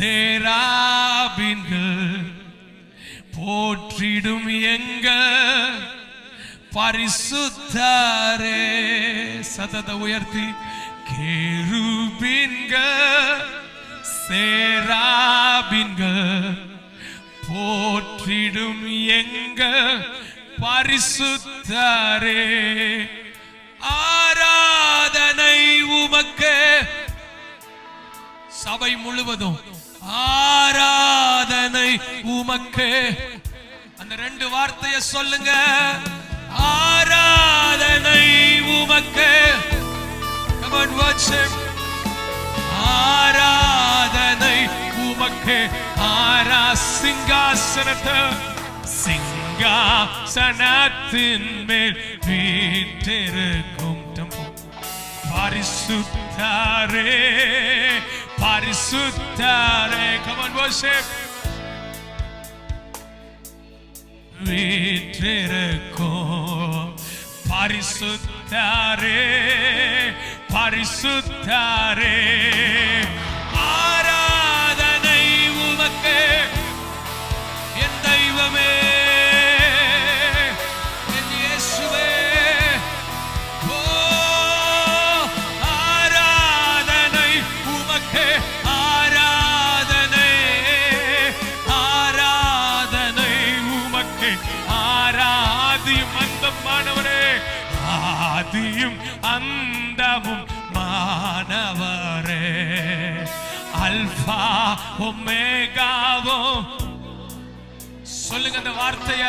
சேராபீன்கள் போற்றிடும் எங்கள் பரிசுத்தரே. சத்தத்தை உயர்த்தி கேருபீன்கள் சேராபீன்கள் போற்றிடும் எங்கள் பரிசுத்தரே. ஆராதனை உமக்கு. சபை முழுவதும் ஆராதனை உமக்கு. அந்த ரெண்டு வார்த்தையை சொல்லுங்க. ஆராதனை உமக்கு. Come on, worship. ஆராதனை உமக்கு. சிங்காசனத்தின் மேல் வீற்றிருக்கும் பரிசுத்தரே பரிசுத்தரே. Come on, worship. வீற்றிருக்கும் பரிசுத்தரே பரிசுத்தரே. ஆராதனை உமக்கு என் தெய்வமே, என் இயேசுவே. ஓ ஆராதனை உமக்கு. ஆராதனை ஆராதனை உமக்கு. ஆராதியும் அந்தமானவரே, ஆதியும் அந்தமும் மானவரே, அல்பா ஒமேகாவும். சொல்லுங்க அந்த வார்த்தைய.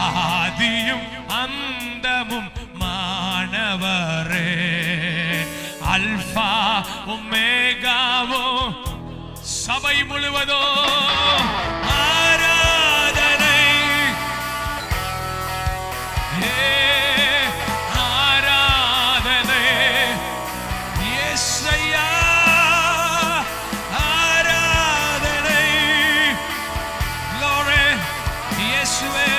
ஆதியும் அந்தமும் மானவரே, அல்பா ஒமேகாவும். சபை முழுவதும் ஆராதனை. ஆராதனை இயேசுயா. ஆராதனை glory இயேசுவே.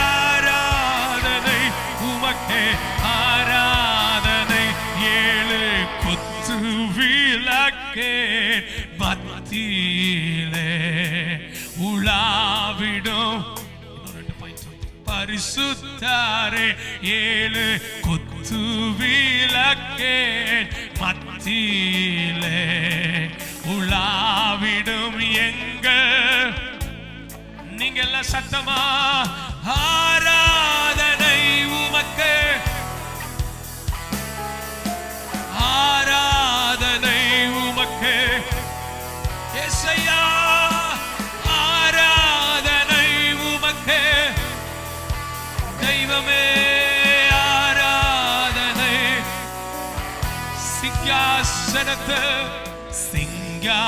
ஆராதனை உமக்கே. ஆராதனை ஏழு குத்து விளக்கே மத்தியிலே உலாவிடும் பரிசுத்தரே. ஏழு குத்து விளக்கே மத்தியிலே உலாவிடும் எங்கள். நீங்க எல்லாம் சத்தமா. ஆராதனை உமக்கு. ஆராதனை உமக்கு இயேசுயா. ஆராதனை உமக்கு தெய்வமே. ஆராதனை சிங்காசனத்து சிங்கா.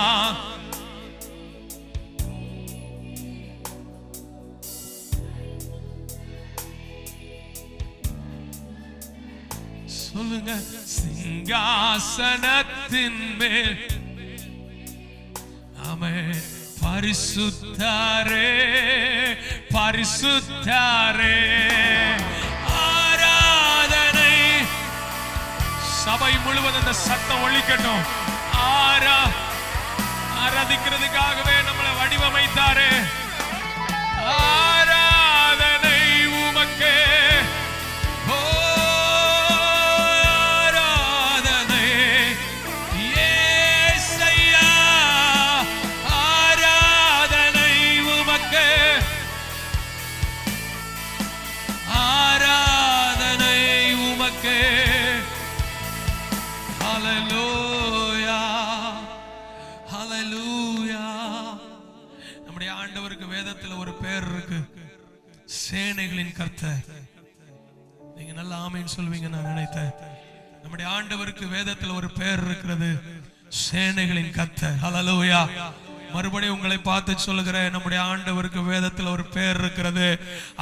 சொல்லுங்க. சிங்காசனத்தின் மேல் ஆமென் பரிசுத்தரே பரிசுத்தரே. ஆராதனை. சபை முழுவதும் அந்த சத்தம் ஒலிக்கட்டும். ஆராதிக்கிறதுக்காகவே நம்மளை வடிவமைத்தாரே. ஆராதனை உமக்கே. நம்முடைய ஆண்டவருக்கு வேதத்தில் ஒரு பேர் இருக்கு, சேனைகளின் கர்த்தர். நீங்க நல்ல ஆமேன்னு சொல்வீங்க நான் நினைத்தேன். நம்முடைய ஆண்டவருக்கு வேதத்தில் ஒரு பேர் இருக்கிறது, சேனைகளின் கர்த்தர். ஹல்லேலூயா. மறுபடியும் உங்களை பார்த்து சொல்லுகிறேன், நம்முடைய ஆண்டவருக்கு வேதத்தில் ஒரு பேர் இருக்கிறது,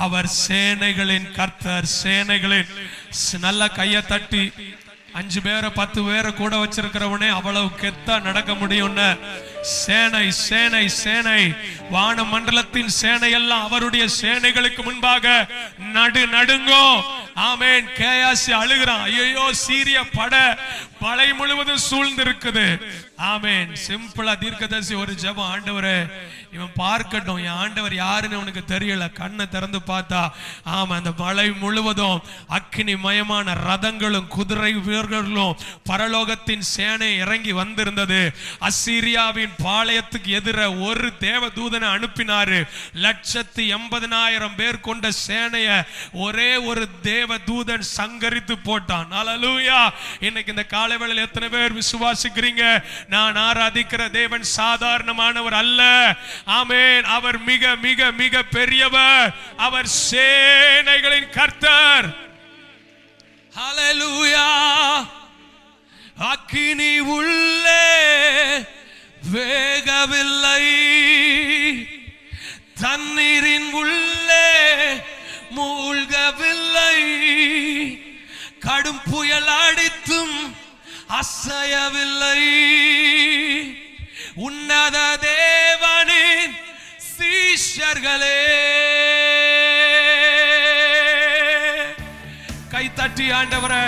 அவர் சேனைகளின் கர்த்தர். சேனைகளின். நல்ல கையை தட்டி 5 பேரை 10 பேரை கூட வச்சிருக்கிறவனே அவ்வளவு கெத்தா நடக்க முடியும்னு. சேனை சேனை சேனை, வான மண்டலத்தின் சேனை எல்லாம் அவருடைய சேனைகளுக்கு முன்பாக நடுங்கோ. ஆமென். கேயாசி அழுகிறான், ஐயோ சீரிய படை மலை முழுவதும் சூழ்ந்து இருக்குது. ஆமென். சிம்பிளா தீர்க்கதரிசி ஒரு ஜெபம், ஆண்டவரே இவன் பார்க்கட்டும், என் ஆண்டவர் யாருன்னு உனக்கு தெரியல, கண்ணை திறந்து பார்த்தா ஆமா அந்த மலை முழுவதும் அக்கினி மயமான ரதங்களும் குதிரை வீரர்களும் பரலோகத்தின் சேனை இறங்கி வந்திருந்தது. அசீரியாவின் பாளையத்துக்கு எதிர ஒரு தேவதூதனை அனுப்பினாரு. 180,000 பேர் கொண்ட சேனைய ஒரே ஒரு தேவதூதன் சங்கரித்து போட்டான். அல்லேலூயா. இன்னைக்கு இந்த காலை வேளையில் எத்தனை பேர் விசுவாசிக்கிறீங்க? நான் ஆராதிக்கிற தேவன் சாதாரணமானவர் அல்ல. ஆமென். அவர் மிக மிக மிக பெரியவர். அவர் சேனைகளின் கர்த்தர். ஹல்லேலூயா. அக்கினி உள்ளே வேகவில்லை, தண்ணீரின் உள்ளே மூழ்கவில்லை, கடும் புயல் அடித்தும் அசையவில்லை. உன்னத தேவனின் சீஷர்களே, கை தட்டி ஆண்டவரே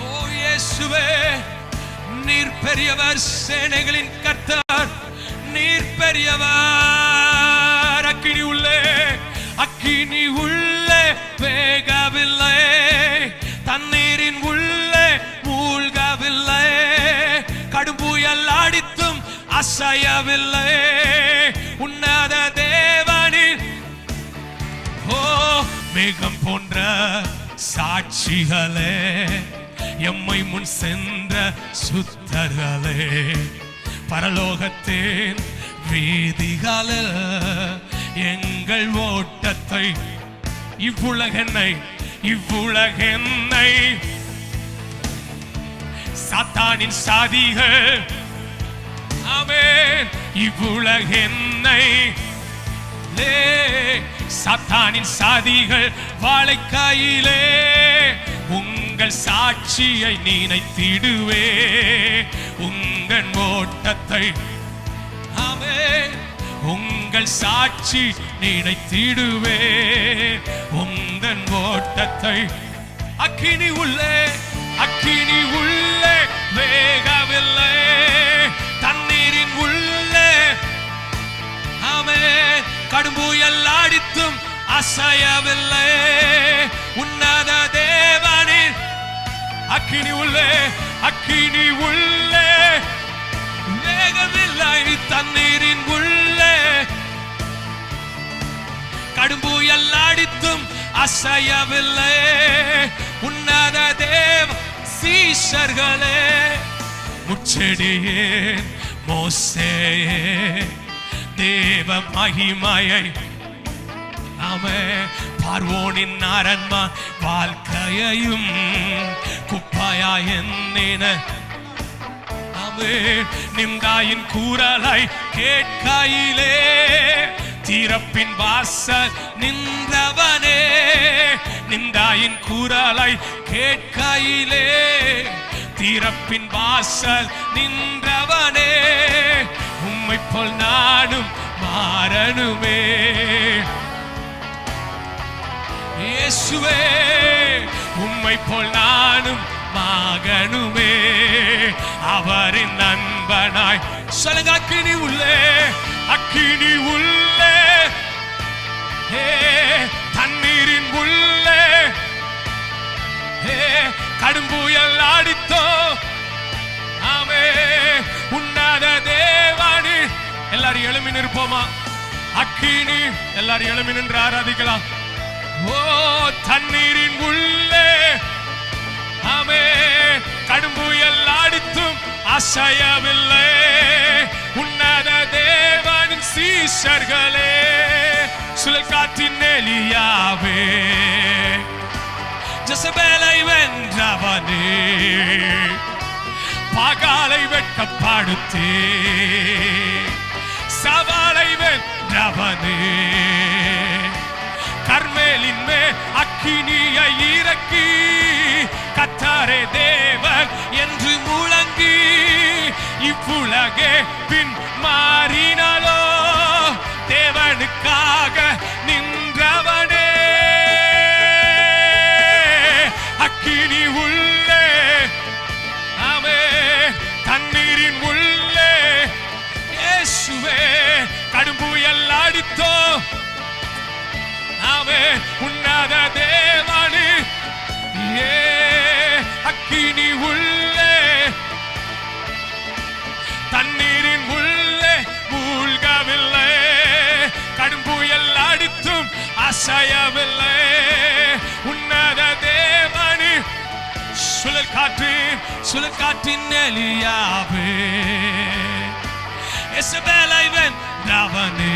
ஓ இயேசுவே, நீர் பெரியவர், சேனைகளின் கர்த்தர், நீர் பெரியவர். அக்கினி உள்ளே, அக்கினி உள்ளே வேகவில்லை, தண்ணீரின் உள்ளே மூழ்கவில்லை, கடும்புயல் அடித்தும் அசையவில்லை. உன்னத தேவனின் ஓ மேகம் போன்ற சாட்சிகளே, எம்மை முன் சென்ற சுத்தர்களே, பரலோகத்தின் வீதிகளில் எங்கள் ஓட்டத்தை இவ்வுலகென்னை சாத்தானின் சாதிகள் ஆமென் இவ்வுலகென்னை சாத்தானின் சாதிகள் வாழைக்காயிலே உங்கள் சாட்சியை நினைத்திடுவே, உங்கள் ஓட்டத்தை ஆமென் உங்கள் சாட்சி நினைத்திடுவே, உங்கள் ஓட்டத்தை. அக்கினி உள்ளே, அக்கினி உள்ளே வேகவில்லை, தண்ணீரின் உள்ளே ஆமென் கடும்புயல் அடித்தும் அசையவில்லை. உன்னத தேவனின் அக்கினி உள்ளே, அக்கினி உள்ளே வேகவில்லை, தண்ணீரின் உள்ளே கடும்புயல் அடித்தும் அசையவில்லை. உன்னத தேவ சீஷர்களே, முச்செடியே மோசேயே தேவ மகிமையை ஆமென் பார்வோனின் அரண்மா வாழ்க்கையையும் குப்பாயாய் எண்ணின ஆமென் நிம்தாயின் கூறலை கேட்கையிலே திறப்பின் வாசல் நின்றவனே, நிந்தாயின் கூறலை கேட்கையிலே திறப்பின் வாசல் நின்றவனே, உம்மை போல் நானும் மாறணுமே. இயேசுவே உம்மை போல் நானும் மகனுமே, அவரின் நண்பனாய் சொல்லுங்க. அக்கினி உள்ளே, அக்கினி உள்ளே தண்ணீரின் உள்ளே கடும்புயல் அடித்தோ ஆமென் உன்னத தேவனே. எல்லாரும் எழும்பி நிற்போமா? அக்கினி எல்லாரும் எழும்பி நின்று ஆராதிக்கலாம். ஓ தண்ணீரின் உள்ளே ஆமென் கடும்புயல் அடித்தும் அசையவில்லை. உன்னத தேவனின் சீஷர்களே, சுழற்காற்றின் எலியாவே ஜெசபேலை வென்றவனே, பாகாலை வெட்கப்படுத்தே சவாலை வென்றவனே, கர்மேலின் மேல் அக்கினியை இறக்கி கர்த்தரே தேவன் என்று முழங்கி இவ்வுலகே பின் மாறினாலோ தேவனுக்காக நின்றவனே. அக்கினி உள்ள சுழல் காற்றின் எலியாவே எசபேலை வென்றவனே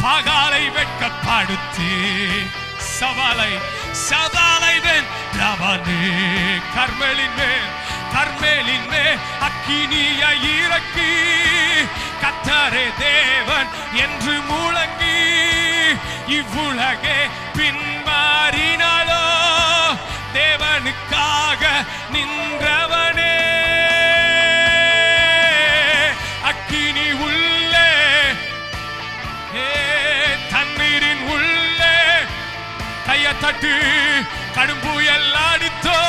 பாகாலை வெட்கப்படுத்தி சவாலை வென்றவனே கர்மேலின் மேல் அக்கினியை இறக்கி கர்த்தரே தேவன் என்று முழங்கி இவ்வுலகே பின்மாறினாலோ தேவனுக்காக நின்றவனே அக்கினி உள்ளே தண்ணீரின் உள்ளே கையை தட்டு கடும் புயல் அடித்தோ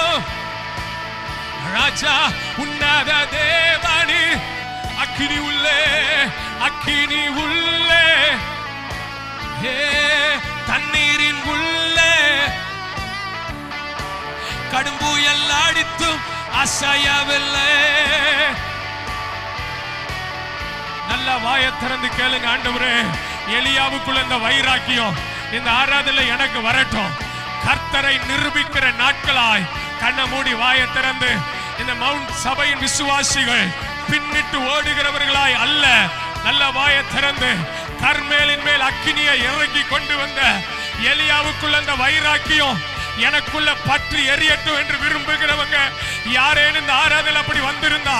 ராஜா உன்னத தேவனே அக்கினி உள்ளே தண்ணீரின் உள்ளே கடும் புயல் அடித்தும் அசையவில்லை. நல்ல வாயை திறந்து கேளுங்க. ஆண்டவரே, எலியாவுக்குள்ள இந்த வைராக்கியம் இந்த ஆராதனை எனக்கு வரட்டும். கர்த்தரை நிரூபிக்கிற நாட்களாய் கண்ணை மூடி வாயை திறந்து இந்த மவுண்ட் சபையின் விசுவாசிகள் பின்னிட்டு ஓடுகிறவர்களாய் அல்ல, நல்ல வாயை திறந்து கர்மேலின் மேல் அக்கினியை இறங்கி கொண்டு வந்த எலியாவுக்குள்ள அந்த வைராக்கியம் எனக்குள்ள பற்றி எரியட்டும் என்று விரும்புகிறவங்க யாரேனும் இந்த ஆராதனை அப்படி வந்திருந்தா,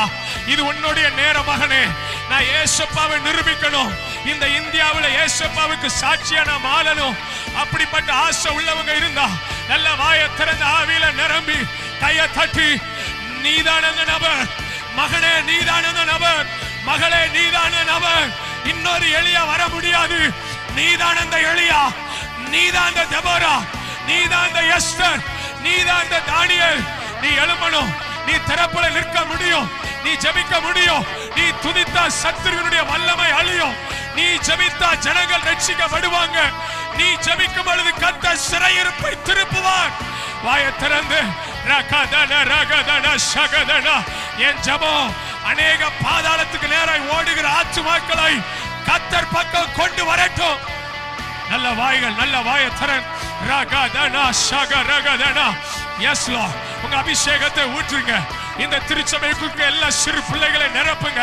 இது உன்னுடைய நேர மகனே. நான் ஏசப்பாவை நிரூபிக்கணும், இந்த இந்தியாவில் ஏசப்பாவுக்கு சாட்சியா நான் மாறணும். அப்படிப்பட்ட ஆசை உள்ளவங்க இருந்தா நல்ல வாயை திறந்த ஆவியில நிரம்பி கையை தட்டி, நீதான நபர் மகனே, நீதான நபர் மகளே, நீதான நபர். இன்னொரு எலியா வர முடியாது. நீதான் அந்த எலியா, நீதான் அந்த தெபோரா, நீதான் அந்த எஸ்தர், நீதான் அந்த தானியேல். நீ எழும்பணும், நீ திறப்புல நிற்க முடியும், நீ ஜெபிக்க முடியும். நீ துதித்தா சத்துருவினுடைய வல்லமை அழியும். நீ ஜெபித்தா ஜனங்கள் ரட்சிக்கப்படுவாங்க. நீ ஜெபிக்கும் பொழுது கர்த்தர் சிறையிருப்பை திருப்புவார். வாயை திறந்து என் ஜெபம் அநேக பாதாளத்துக்கு நேராய் ஓடுகிற ஆத்துமாக்களை கர்த்தர் பக்கம் கொண்டு வரட்டும். நல்ல வாய்கள், நல்ல வாயை திறன். எஸ் லார்ட், உங்க அபிஷேகத்தை ஊற்றுங்க. இந்த திருச்சபைக்கு எல்லா சிறு பிள்ளைகளை நிரப்புங்க.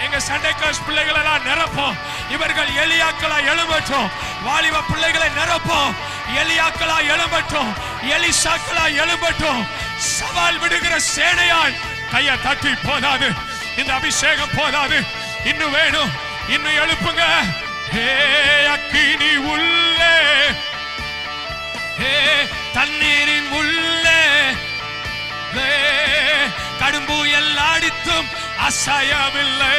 எங்க சண்டே கிளாஸ் பிள்ளைகளை எல்லாம் நிரப்போம். இவர்கள் எலியாக்களா எழும்பட்டும். வாலிப பிள்ளைகளை நிரப்போம். எலியாக்களா எழும்பட்டும், எலிசாக்களா எழும்பட்டும். சவால் விடுகிற சேனையாய் கையை தட்டி போதாது, இந்த அபிஷேகம் போதாது, இன்னும் வேணும், இன்னும் எழுப்புங்க. அக்கினி உள்ளே, தண்ணீரின் உள்ளே கடும்புயல் அடித்தும் அசையவில்லை.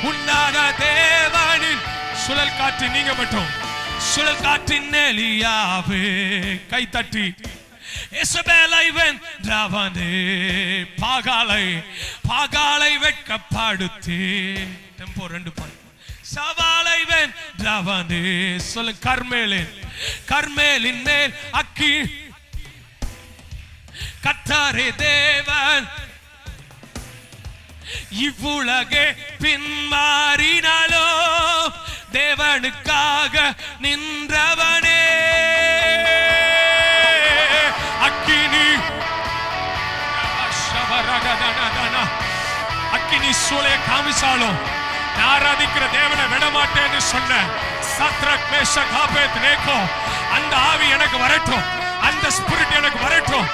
உன்னாத தேவனின் சுழல் காற்று நீங்க மட்டும், சுழல் காற்றின் எலியாவே கை தட்டி எசபேலை வென்றவனே பாகாலை வெட்கப்படுத்தி டெம்போ 2 பாயிண்ட் சவாலை வென்றவனே சொல்லு. கர்மேலின் மேல் அக்கி கர்த்தரே தேவன் இவ்வுலகே பின்மாறினாலோ தேவனுக்காக நின்றவனே. அக்கினி சூளைய காமிச்சாலும் ஆராதிக்கிற தேவனை விடமாட்டேன்னு சொன்ன சத்ரக் மேஷக் ஆபேத்நேகோ, அந்த ஆவி எனக்கு வரட்டும், அந்த ஸ்பிரிட் எனக்கு வரட்டும்.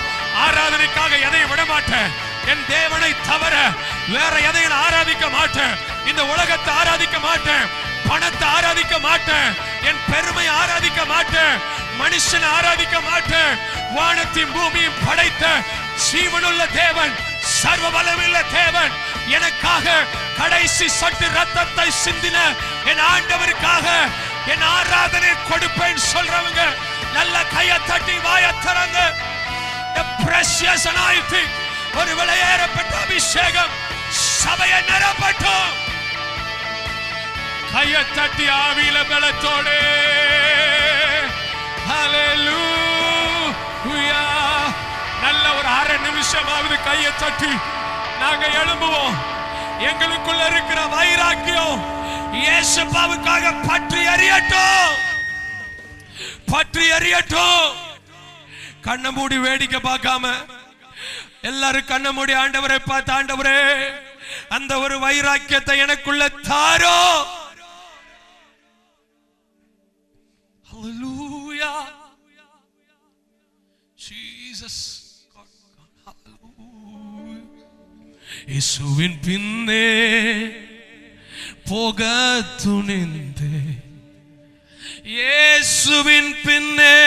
ஆராதனைக்காக எதையும் விடமாட்டேன். என் தேவனை தவிர வேற எதையும் ஆராதிக்க மாட்டேன். இந்த உலகத்தை ஆராதிக்க மாட்டேன், பணத்தை ஆராதிக்க மாட்டேன், என் பெருமை ஆராதிக்க மாட்டேன், மனுஷனை ஆராதிக்க மாட்டேன். வானத்தையும் பூமியும் படைத்த ஜீவனுள்ள தேவன், சர்வ வல்லமையுள்ள தேவன், எனக்காக கடைசி சொட்டு ரத்தத்தை சிந்தின என் ஆண்டவருக்காக என் ஆராதனை கொடுப்பேன் சொல்றவங்க நல்ல கையை தட்டி வாயை திறங்க. The precious anointing, ஒரு விலையேறப்பட்ட அபிஷேகம் சபையை நிரப்பட்டும். கையை தட்டி ஆவியில பலத்தோடு ஹல்லேலூயா. நல்ல ஒரு 1/2 நிமிஷமாவது கையை தட்டி நாங்க எழும்புவோம். எங்களுக்குள்ள இருக்கிற வைராக்கியம் இயேசுவுக்காக பற்றி எரியட்டும், பற்றி எரியட்டும். கண்ணை மூடி வேடிக்கை பார்க்காம எல்லாரும் கண்ணை மூடி ஆண்டவரை பார்த்து, ஆண்டவரே அந்த ஒரு வைராக்கியத்தை எனக்குள்ள தாரோ. ஹல்லேலூயா ஜீசஸ். இயேசுவின் பின்னே போக துணிந்தே, இயேசுவின் பின்னே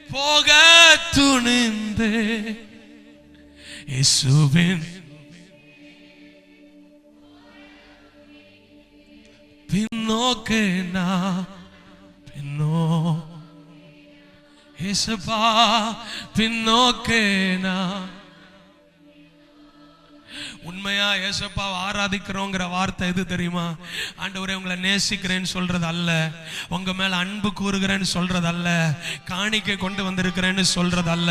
போக துணிந்தே, இயேசுவின் பின்னோக்கே நான் பின்னோ, இயேசுவா பின்னோக்கே நான். உண்மையா ஏசப்பாவை ஆராதிக்கிறோங்கிற வார்த்தை எது தெரியுமா? ஆண்டவரே உங்களை நேசிக்கிறேன்னு சொல்றது அல்ல, உங்க மேல அன்பு கூறுகிறேன்னு சொல்றது அல்ல, காணிக்கை கொண்டு வந்திருக்கிறேன்னு சொல்றது அல்ல.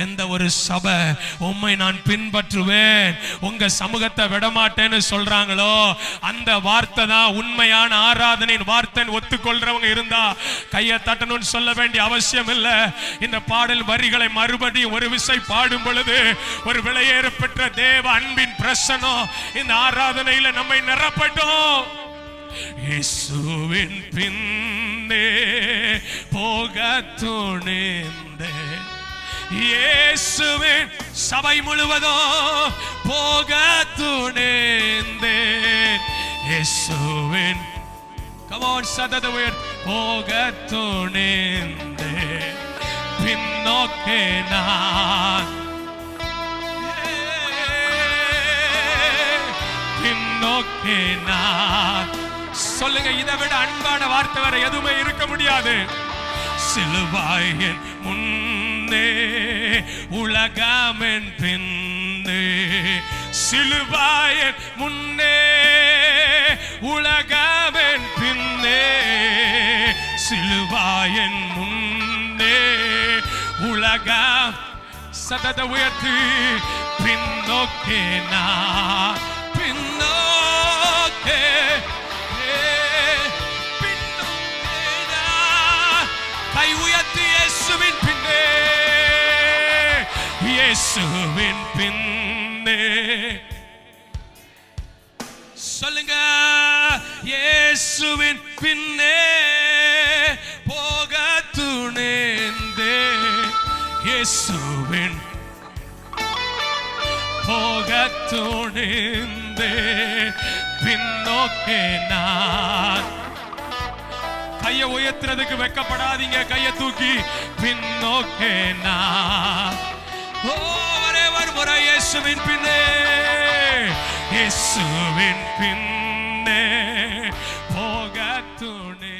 எந்த ஒரு சபை உம்மை நான் பின்பற்றுவேன், உங்க சமூகத்தை விடமாட்டேன்னு சொல்றாங்களோ அந்த வார்த்தை தான் உண்மையான ஆராதனையின் வார்த்தைன்னு ஒத்துக்கொள்றவங்க இருந்தா கையை தட்டணும்னு சொல்ல வேண்டிய அவசியம் இல்லை. இந்த பாடல் வரிகளை மறுபடியும் ஒரு விசை பாடும் பொழுது ஒரு விலையேற பெற்ற தேவ அன்பின் பிரசனம் இந்த ஆராதனையில நம்மை நிரப்பட்டும். இயேசுவின் பின்னே போக துணிந்தே, இயேசுவின் சபை முழுவதும் போக துணிந்தே, இயேசுவின் கமான் சதத உயர் போக துணிந்தே, பின்னோக்கே நான் பின்னோக்கே நான். சொல்லுங்க, இதை விட அன்பான வார்த்தை வர எதுவுமே இருக்க முடியாது. சிலுவாயின் முன்னே உலகமென் பின்னே, சிலுவாயின் முன்னே உலகமென் பின்னே, சிலுவாயின் முன்னே உலகம் சதத உயர்த்து பின்னோக்கே நான் பின்னோக்கே கை உயர்த்தி இயேசுவின் பின்னே, இயேசுவின் பின்னே. சொல்லுங்க, இயேசுவின் பின்னே போக துணிந்தே, இயேசுவின் போக துணிந்தே, பின்னோக்கே நான். கையை உயர்த்துறதுக்கு வெக்கப்படாதீங்க, கையை தூக்கி பின்னோக்கே நான். ஒரே ஒரு முறை இயேசுவின் பின்னே, இயேசுவின் பின்னே போக துணிந்தே.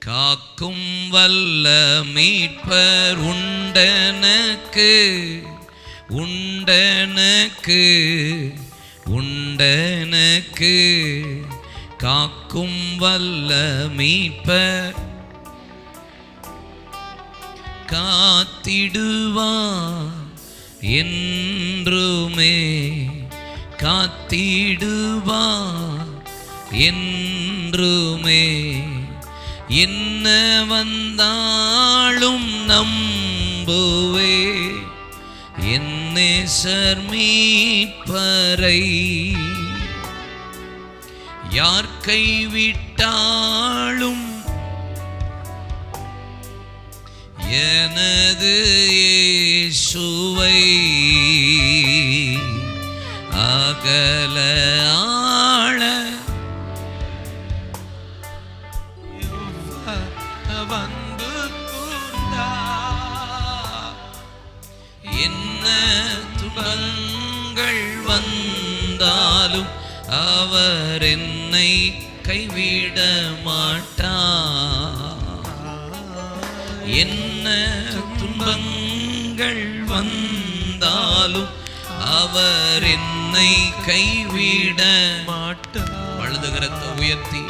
காக்கும் வல்ல மீட்பர் உண்டனக்கு, உண்டனக்கு, உண்டனக்கு. காக்கும் வல்ல மீட்பர் காத்திடுவார் என்றுமே, காத்திடுவார் என்றுமே. என்ன வந்தாலும் நம்புவே என் நேசர் மீட்பரை. யார் கைவிட்டாலும் எனது இயேசுவை அகல ஆள வந்து கூர்ந்தா. என்ன துன்பங்கள் வந்தாலும் அவர் என்னை கைவிட மாட்டார். என்ன துன்பங்கள் வந்தாலும் அவர் என்னை கைவிட மாட்டார். வலது கரத்தை உயர்த்தி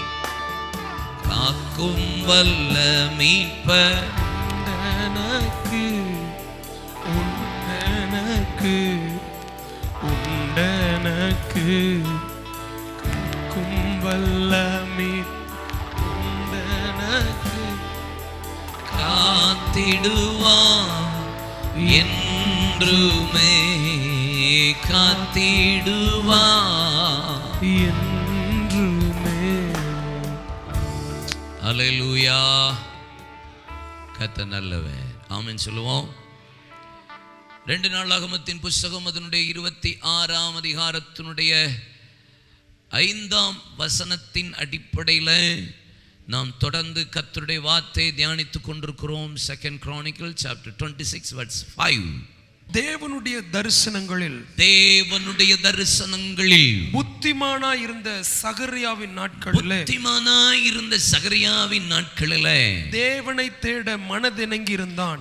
காக்கும் வல்ல மீட்பர் உண்டனக்கு உண்டனக்கு உண்டனக்கு காக்கும் வல்ல மீட்புண்டனக்கு காத்திடுவார் என்றுமே காத்திடுவார் என்றுமே. அல்லேலூயா. கர்த்தர் நல்லவர். ஆமென் சொல்லுவோம். 2 நாளாகமத்தின் புஸ்தகம் அதனுடைய 26ஆம் அதிகாரத்தினுடைய 5ஆம் வசனத்தின் அடிப்படையில் நாம் தொடர்ந்து கர்த்தருடைய வார்த்தையை தியானித்துக் கொண்டிருக்கிறோம். 2 Chronicles chapter 26 verse 5. தேவனுடைய தரிசனங்களில் புத்திமானாய் இருந்த சகரியாவின் நாட்களிலே தேவனை தேட மனதிணங்கி இருந்தான்.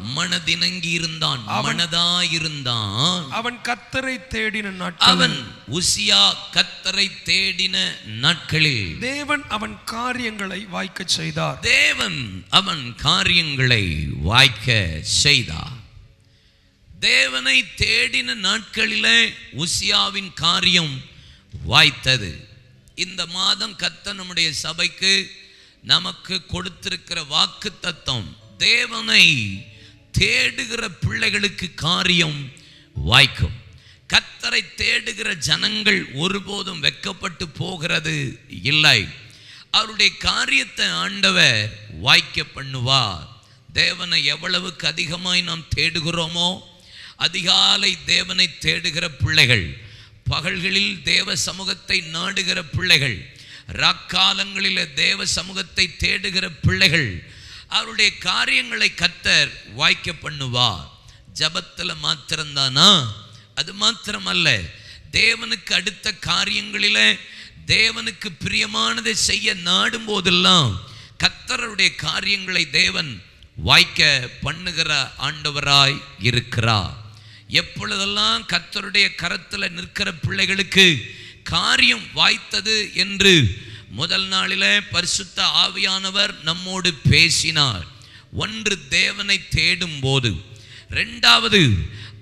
அவன் கர்த்தரை தேடின நாட்களில், அவன் உசியா கர்த்தரை தேடின நாட்களில் தேவன் அவன் காரியங்களை வாய்க்க செய்தார். தேவனை தேடின நாட்களிலே உசியாவின் காரியம் வாய்த்தது. இந்த மாதம் கர்த்தர் நம்முடைய சபைக்கு நமக்கு கொடுத்திருக்கிற வாக்குத்தத்தம், தேவனை தேடுகிற பிள்ளைகளுக்கு காரியம் வாய்க்கும். கர்த்தரை தேடுகிற ஜனங்கள் ஒருபோதும் வெட்கப்பட்டு போகிறது இல்லை. அவருடைய காரியத்தை ஆண்டவர் வாய்க்க பண்ணுவார். தேவனை எவ்வளவுக்கு அதிகமாய் நாம் தேடுகிறோமோ, அதிகாலை தேவனை தேடுகிற பிள்ளைகள், பகல்களில் தேவ சமூகத்தை நாடுகிற பிள்ளைகள், ராக்காலங்களில் தேவ சமூகத்தை தேடுகிற பிள்ளைகள், அவருடைய காரியங்களை கர்த்தர் வாய்க்க பண்ணுவார். ஜபத்தில் மாத்திரம்தானா? அது மாத்திரமல்ல, தேவனுக்கு அடுத்த காரியங்களில் தேவனுக்கு பிரியமானதை செய்ய நாடும் போதெல்லாம் கர்த்தருடைய காரியங்களை தேவன் வாய்க்க பண்ணுகிற ஆண்டவராய் இருக்கிறார். எப்பொழுதெல்லாம் கர்த்தருடைய கரத்தில் நிற்கிற பிள்ளைகளுக்கு காரியம் வாய்த்தது என்று முதல் நாளிலே பரிசுத்த ஆவியானவர் நம்மோடு பேசினார். ஒன்று, தேவனை தேடும் போது. 2வது,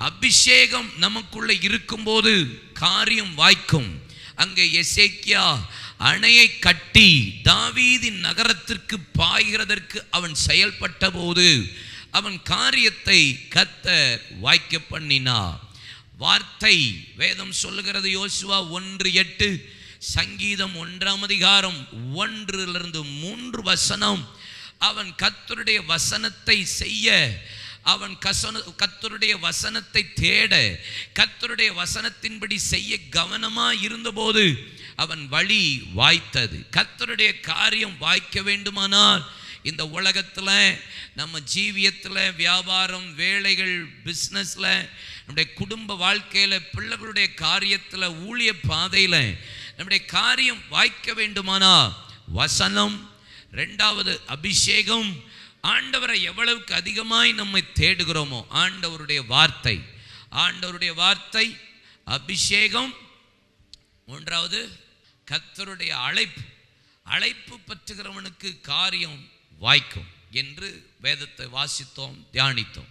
அபிஷேகம் நமக்குள்ள இருக்கும்போது காரியம் வாய்க்கும். அங்கே எசேக்கியா அணையை கட்டி தாவீதின் நகரத்திற்கு பாய்கிறதற்கு அவன் செயல்பட்ட போது அவன் காரியத்தை கர்த்தர் வாய்க்க பண்ணினார். வார்த்தை வேதம் சொல்லுகிறது. யோசுவா 1:8, சங்கீதம் 1ஆம் அதிகாரம் 1-3 வசனம். அவன் கர்த்தருடைய வசனத்தை செய்ய, அவன் கர்த்தருடைய வசனத்தை தேட, கர்த்தருடைய வசனத்தின்படி செய்ய கவனமாய் இருந்தபோது அவன் வழி வாய்த்தது. கர்த்தருடைய காரியம் வாய்க்க வேண்டுமானால் இந்த உலகத்தில், நம்ம ஜீவியத்தில், வியாபாரம், வேலைகள், பிஸ்னஸில், நம்முடைய குடும்ப வாழ்க்கையில், பிள்ளைகளுடைய காரியத்தில், ஊழிய பாதையில் நம்முடைய காரியம் வாய்க்க வேண்டுமானால் வசனம், 2வது அபிஷேகம், ஆண்டவரை எவ்வளவுக்கு அதிகமாய் நம்மை தேடுகிறோமோ ஆண்டவருடைய வார்த்தை, அபிஷேகம், 3வது கர்த்தருடைய அழைப்பு பற்றுகிறவனுக்கு காரியம் வாய்க்கும் என்று வேதத்தை வாசித்தோம், தியானித்தோம்.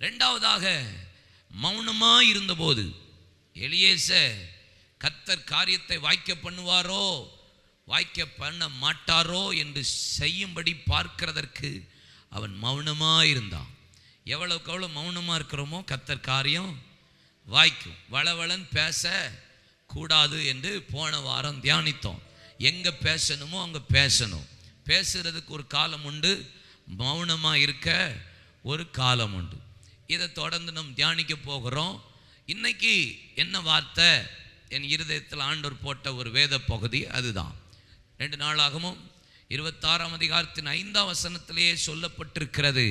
2வதாக மௌனமாய் இருந்தபோது எலியேசர் கர்த்தர் காரியத்தை வாய்க்க பண்ணுவாரோ வாய்க்க பண்ண மாட்டாரோ என்று செய்யும்படி பார்க்கிறதற்கு அவன் மௌனமாக இருந்தான். எவ்வளவுக்கு எவ்வளோ மௌனமாக இருக்கிறோமோ கர்த்தர் காரியம் வாய்க்கும். வளவளன் பேச கூடாது என்று போன வாரம் தியானித்தோம். எங்கே பேசணுமோ அங்கே பேசணும். பேசுகிறதுக்கு ஒரு காலம் உண்டு, மௌனமாக இருக்க ஒரு காலம் உண்டு. இதை தொடர்ந்து நம்ம தியானிக்க போகிறோம். இன்னைக்கு என்ன வார்த்தை என் இருதயத்தில் ஆண்டவர் போட்ட ஒரு வேத பகுதி அதுதான். 2 நாளாகமும் 26ஆம் அதிகாரத்தின் 5ஆம் வசனத்திலேயே சொல்லப்பட்டிருக்கிறது.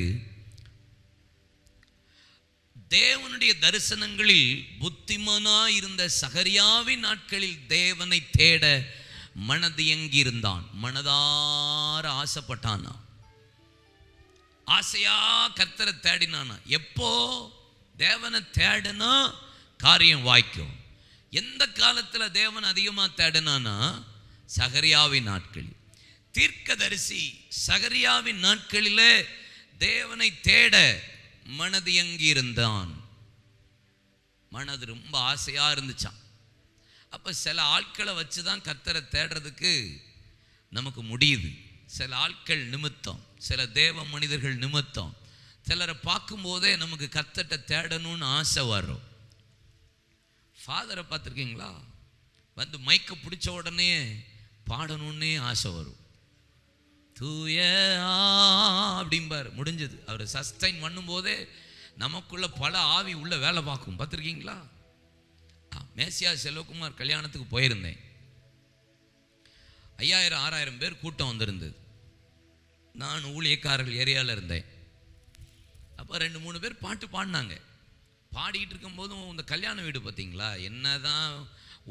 தேவனுடைய தரிசனங்களில் புத்திமானாய் இருந்த சகரியாவின் நாட்களில் தேவனை தேட மனதியங்கி இருந்தான். மனதார ஆசைப்பட்டானா, ஆசையா கர்த்தரை தேடினானா. எப்போ தேவனை தேடினா காரியம் வாய்க்கும். எந்த காலத்தில் தேவன் அதிகமாக தேடினானா? சகரியாவின் நாட்களில். தீர்க்கதரிசி சகரியாவின் நாட்களிலே தேவனை தேட மனது எங்கியிருந்தான். மனது ரொம்ப ஆசையா இருந்துச்சான். அப்ப சில ஆட்களை வச்சுதான் கர்த்தரை தேடுறதுக்கு நமக்கு முடியுது. சில ஆட்கள் நிமித்தம், சில தேவ மனிதர்கள் நிமித்தம், சிலரை பார்க்கும்போதே நமக்கு கர்த்தரை தேடணும்னு ஆசை வரும். ஃபாதரை பார்த்துருக்கீங்களா? வந்து மைக்க பிடிச்ச உடனே பாடணுன்னே ஆசை வரும். தூய அப்படிம்பார், முடிஞ்சது. அவர் சஸ்டைன் பண்ணும்போதே நமக்குள்ள பல ஆவி உள்ள வேலை பார்க்கும். பார்த்துருக்கீங்களா? மேசியா செல்வகுமார் கல்யாணத்துக்கு போயிருந்தேன். 5000-6000 பேர் கூட்டம் வந்திருந்தது. நான் ஊழியக்காரர்கள் ஏரியாவில் இருந்தேன். அப்போ 2-3 பேர் பாட்டு பாடினாங்க. பாடிக்கிட்டு இருக்கும்போதும் இந்த கல்யாண வீடு பார்த்தீங்களா, என்னதான்